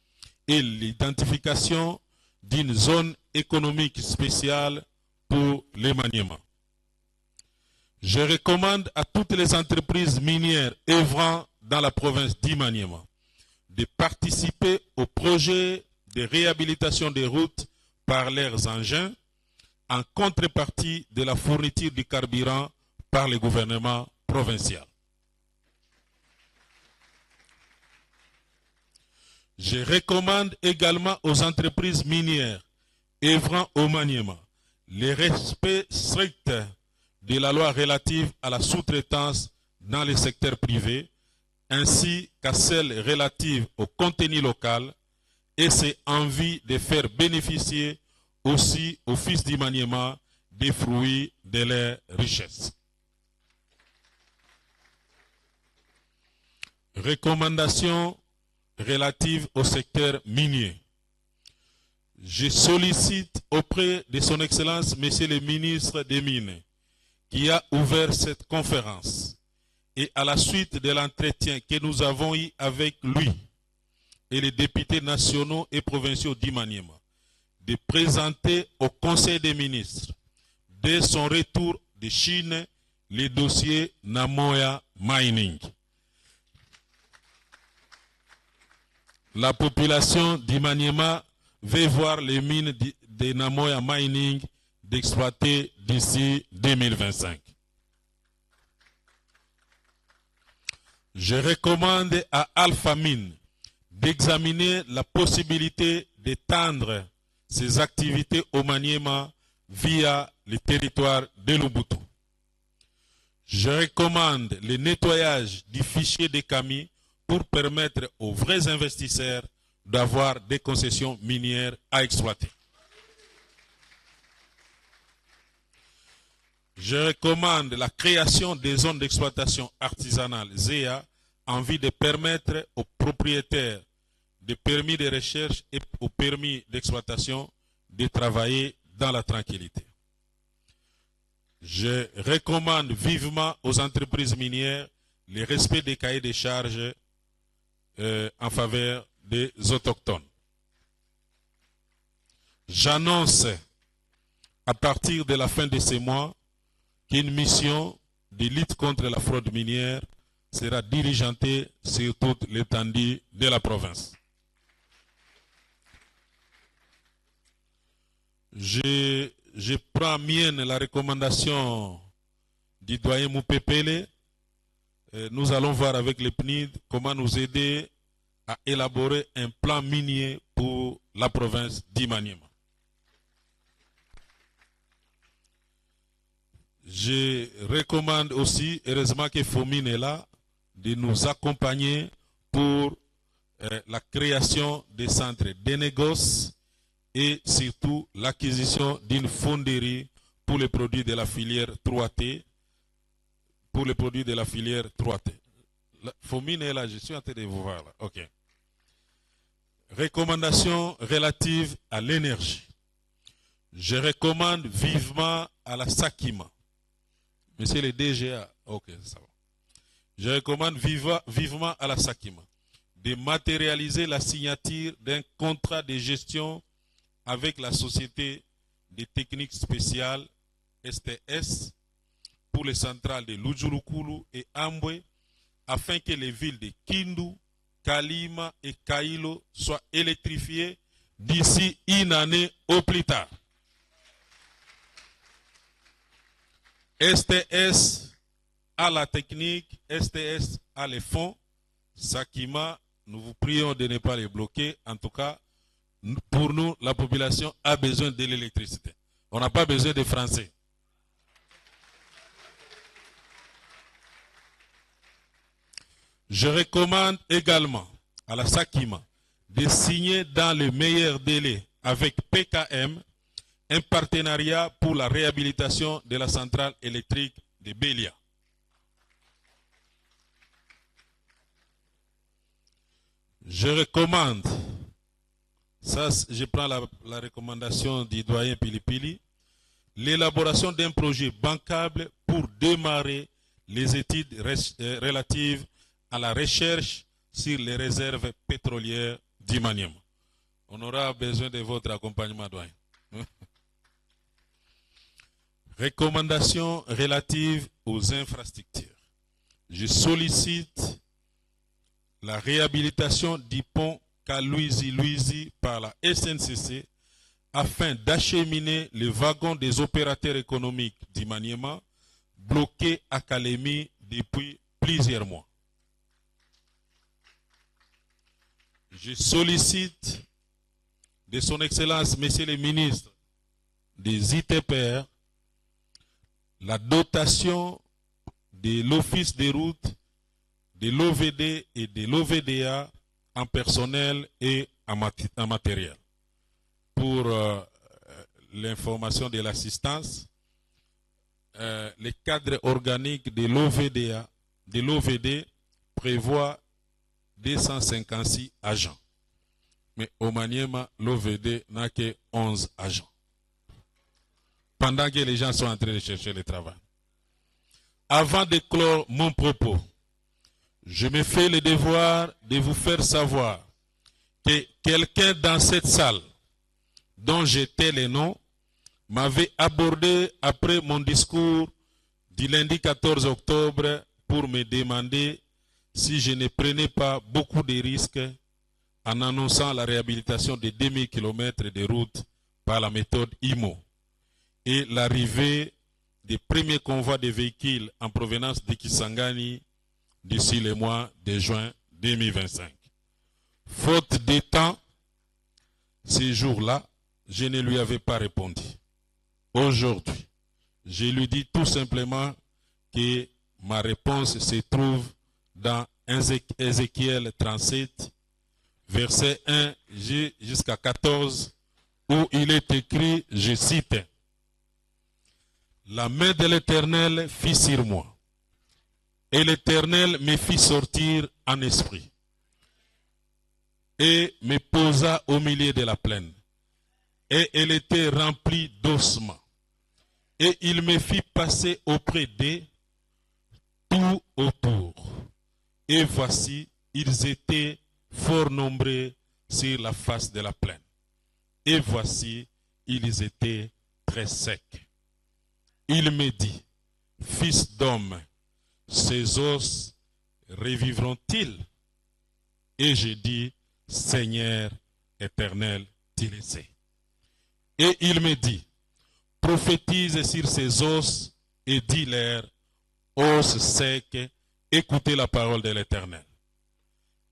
Speaker 5: et l'identification d'une zone économique spéciale pour les Maniema. Je recommande à toutes les entreprises minières œuvrant dans la province d'Imaniema de participer au projet de réhabilitation des routes par leurs engins en contrepartie de la fourniture du carburant par le gouvernement provincial. Je recommande également aux entreprises minières œuvrant au Maniema le respect strict de la loi relative à la sous-traitance dans le secteur privé, ainsi qu'à celle relative au contenu local, et c'est en vue de faire bénéficier aussi aux fils d'Imaniema des fruits de leurs richesses. Recommandations relatives au secteur minier. Je sollicite auprès de son Excellence, Monsieur le ministre des Mines, qui a ouvert cette conférence, et à la suite de l'entretien que nous avons eu avec lui et les députés nationaux et provinciaux d'Imaniema, de présenter au Conseil des ministres, dès son retour de Chine, le dossier Namoya Mining. La population d'Imaniema veut voir les mines de Namoya Mining d'exploiter d'ici 2025. Je recommande à Alpha Mine d'examiner la possibilité d'étendre ses activités au Maniema via le territoire de Lubuntu. Je recommande le nettoyage du fichier des CAMI pour permettre aux vrais investisseurs d'avoir des concessions minières à exploiter. Je recommande la création des zones d'exploitation artisanale ZEA en vue de permettre aux propriétaires de permis de recherche et aux permis d'exploitation de travailler dans la tranquillité. Je recommande vivement aux entreprises minières le respect des cahiers des charges en faveur des autochtones. J'annonce à partir de la fin de ce mois qu'une mission de lutte contre la fraude minière sera diligentée sur toute l'étendue de la province. Je prends mienne la recommandation du doyen Moupepele. Nous allons voir avec le PNID comment nous aider à élaborer un plan minier pour la province d'Imaniema. Je recommande aussi, heureusement que Fomine est là, de nous accompagner pour la création des centres de négoce et surtout l'acquisition d'une fonderie pour les produits de la filière 3T. Pour les produits de la filière 3T. Fomine est là, je suis en train de vous voir là. Ok. Recommandations relatives à l'énergie. Je recommande vivement à la Sakima. Monsieur le DGA, ok, ça va. Je recommande vivement à la Sakima de matérialiser la signature d'un contrat de gestion avec la Société des techniques spéciales STS pour les centrales de Lujurukulu et Ambwe afin que les villes de Kindu, Kalima et Kailo soient électrifiées d'ici une année au plus tard. STS a la technique, STS a les fonds. Sakima, nous vous prions de ne pas les bloquer. En tout cas, pour nous, la population a besoin de l'électricité. On n'a pas besoin de français. Je recommande également à la Sakima de signer dans le meilleur délai avec PKM un partenariat pour la réhabilitation de la centrale électrique de Bélia. Je recommande, ça je prends la recommandation du doyen Pilipili, l'élaboration d'un projet bancable pour démarrer les études relatives à la recherche sur les réserves pétrolières d'Imaniema. On aura besoin de votre accompagnement, doyen. Recommandations relatives aux infrastructures. Je sollicite la réhabilitation du pont Kalouizi-Louizi par la SNCC afin d'acheminer les wagons des opérateurs économiques d'Imaniema bloqués à Kalemi depuis plusieurs mois. Je sollicite de son Excellence, Monsieur le ministre des ITPR, la dotation de l'Office des routes, de l'OVD et de l'OVDA en personnel et en matériel. Pour l'information de l'assistance, le cadre organique de l'OVDA, de l'OVD prévoit 256 agents. Mais au Maniema, l'OVD n'a que 11 agents. Pendant que les gens sont en train de chercher le travail. Avant de clore mon propos, je me fais le devoir de vous faire savoir que quelqu'un dans cette salle, dont j'étais le nom, m'avait abordé après mon discours du lundi 14 octobre pour me demander si je ne prenais pas beaucoup de risques en annonçant la réhabilitation de 2000 km de route par la méthode IMO et l'arrivée des premiers convois de véhicules en provenance de Kisangani d'ici le mois de juin 2025. Faute de temps, ces jours-là, je ne lui avais pas répondu. Aujourd'hui, je lui dis tout simplement que ma réponse se trouve dans Ézéchiel 37, verset 1 jusqu'à 14, où il est écrit, je cite, « La main de l'Éternel fit sur moi, et l'Éternel me fit sortir en esprit, et me posa au milieu de la plaine, et elle était remplie d'ossements. Et il me fit passer auprès d'eux tout autour. Et voici, ils étaient fort nombreux sur la face de la plaine. Et voici, ils étaient très secs. Il me dit, fils d'homme, ces os revivront-ils? Et j'ai dit, Seigneur éternel, tu le sais. Et il me dit, prophétise sur ces os et dis-leur, os secs, écoutez la parole de l'Éternel.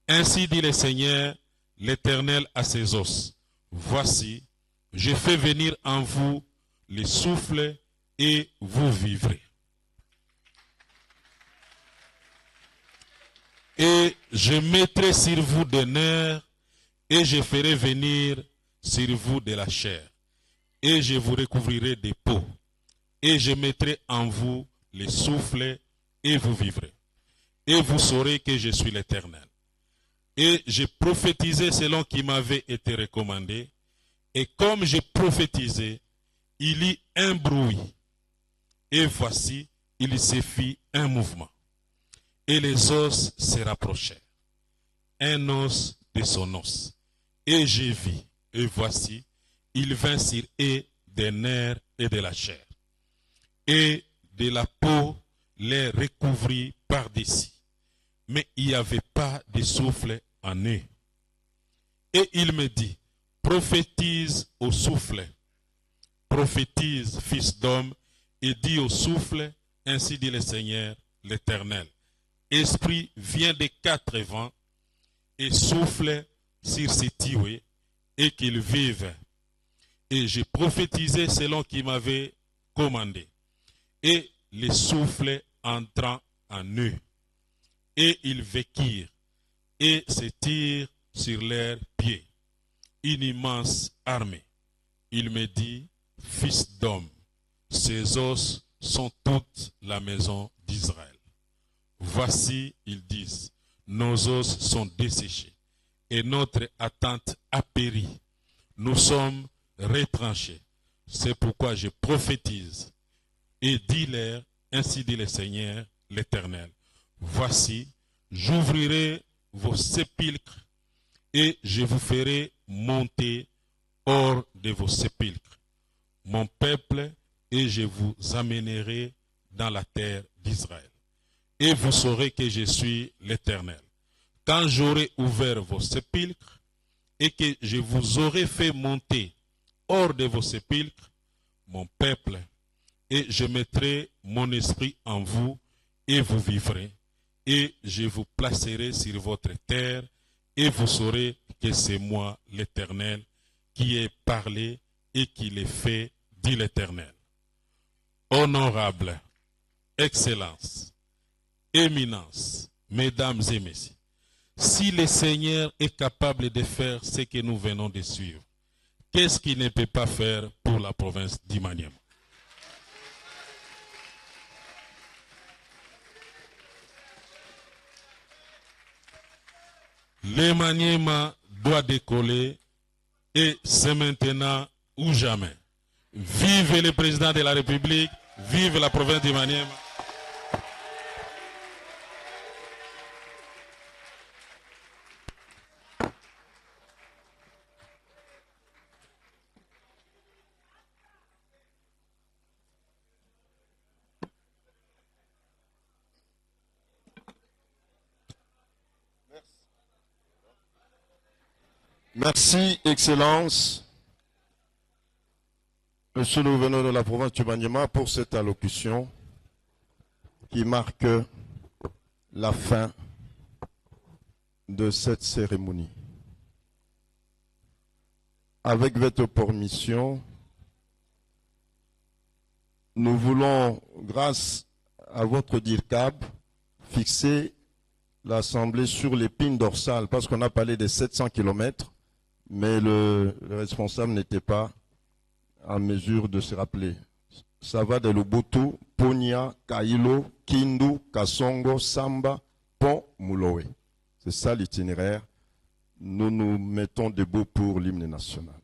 Speaker 5: Ainsi dit le Seigneur, l'Éternel à ses os. Voici, je fais venir en vous le souffle et vous vivrez. Et je mettrai sur vous des nerfs et je ferai venir sur vous de la chair. Et je vous recouvrirai de peau, et je mettrai en vous le souffle, et vous vivrez. Et vous saurez que je suis l'Éternel. Et j'ai prophétisé selon qui m'avait été recommandé, et comme j'ai prophétisé, il y eut un bruit, et voici, il se fit un mouvement. Et les os se rapprochèrent, un os de son os. Et j'ai vu, et voici, il vint sur eux des nerfs et de la chair, et de la peau les recouvrit par-dessus. Mais il n'y avait pas de souffle en eux. Et il me dit, prophétise au souffle, prophétise, fils d'homme, et dis au souffle, ainsi dit le Seigneur, l'Éternel. Esprit vient des quatre vents, et souffle sur ces tués, et qu'ils vivent. Et j'ai prophétisé selon qui m'avait commandé. Et le souffle entrant en eux. Et ils vécurent et se tirent sur leurs pieds. Une immense armée. Il me dit, fils d'homme, ces os sont toute la maison d'Israël. Voici, ils disent, nos os sont desséchés et notre attente a péri. Nous sommes retranchés. C'est pourquoi je prophétise et dis-leur, ainsi dit le Seigneur, l'Éternel. Voici, j'ouvrirai vos sépulcres et je vous ferai monter hors de vos sépulcres, mon peuple, et je vous amènerai dans la terre d'Israël. Et vous saurez que je suis l'Éternel. Quand j'aurai ouvert vos sépulcres et que je vous aurai fait monter hors de vos sépulcres, mon peuple, et je mettrai mon esprit en vous, et vous vivrez, et je vous placerai sur votre terre, et vous saurez que c'est moi, l'Éternel, qui ai parlé et qui l'ai fait, dit l'Éternel. Honorable, Excellence, Éminence, Mesdames et Messieurs, si le Seigneur est capable de faire ce que nous venons de suivre, qu'est-ce qu'il ne peut pas faire pour la province d'Imaniema? L'Emaniema doit décoller et c'est maintenant ou jamais. Vive le président de la République, vive la province d'Imaniema.
Speaker 2: Merci, Excellence, Monsieur le gouverneur de la province du Maniema, pour cette allocution qui marque la fin de cette cérémonie. avec votre permission, nous voulons, grâce à votre DIRCAB, fixer l'Assemblée sur l'épine dorsale, parce qu'on a parlé des 700 km, mais le responsable n'était pas en mesure de se rappeler. Ça va de Lubutu, Ponia, Kailo, Kindu, Kasongo, Samba, Pont, Mouloé. C'est ça l'itinéraire. Nous nous mettons debout pour l'hymne national.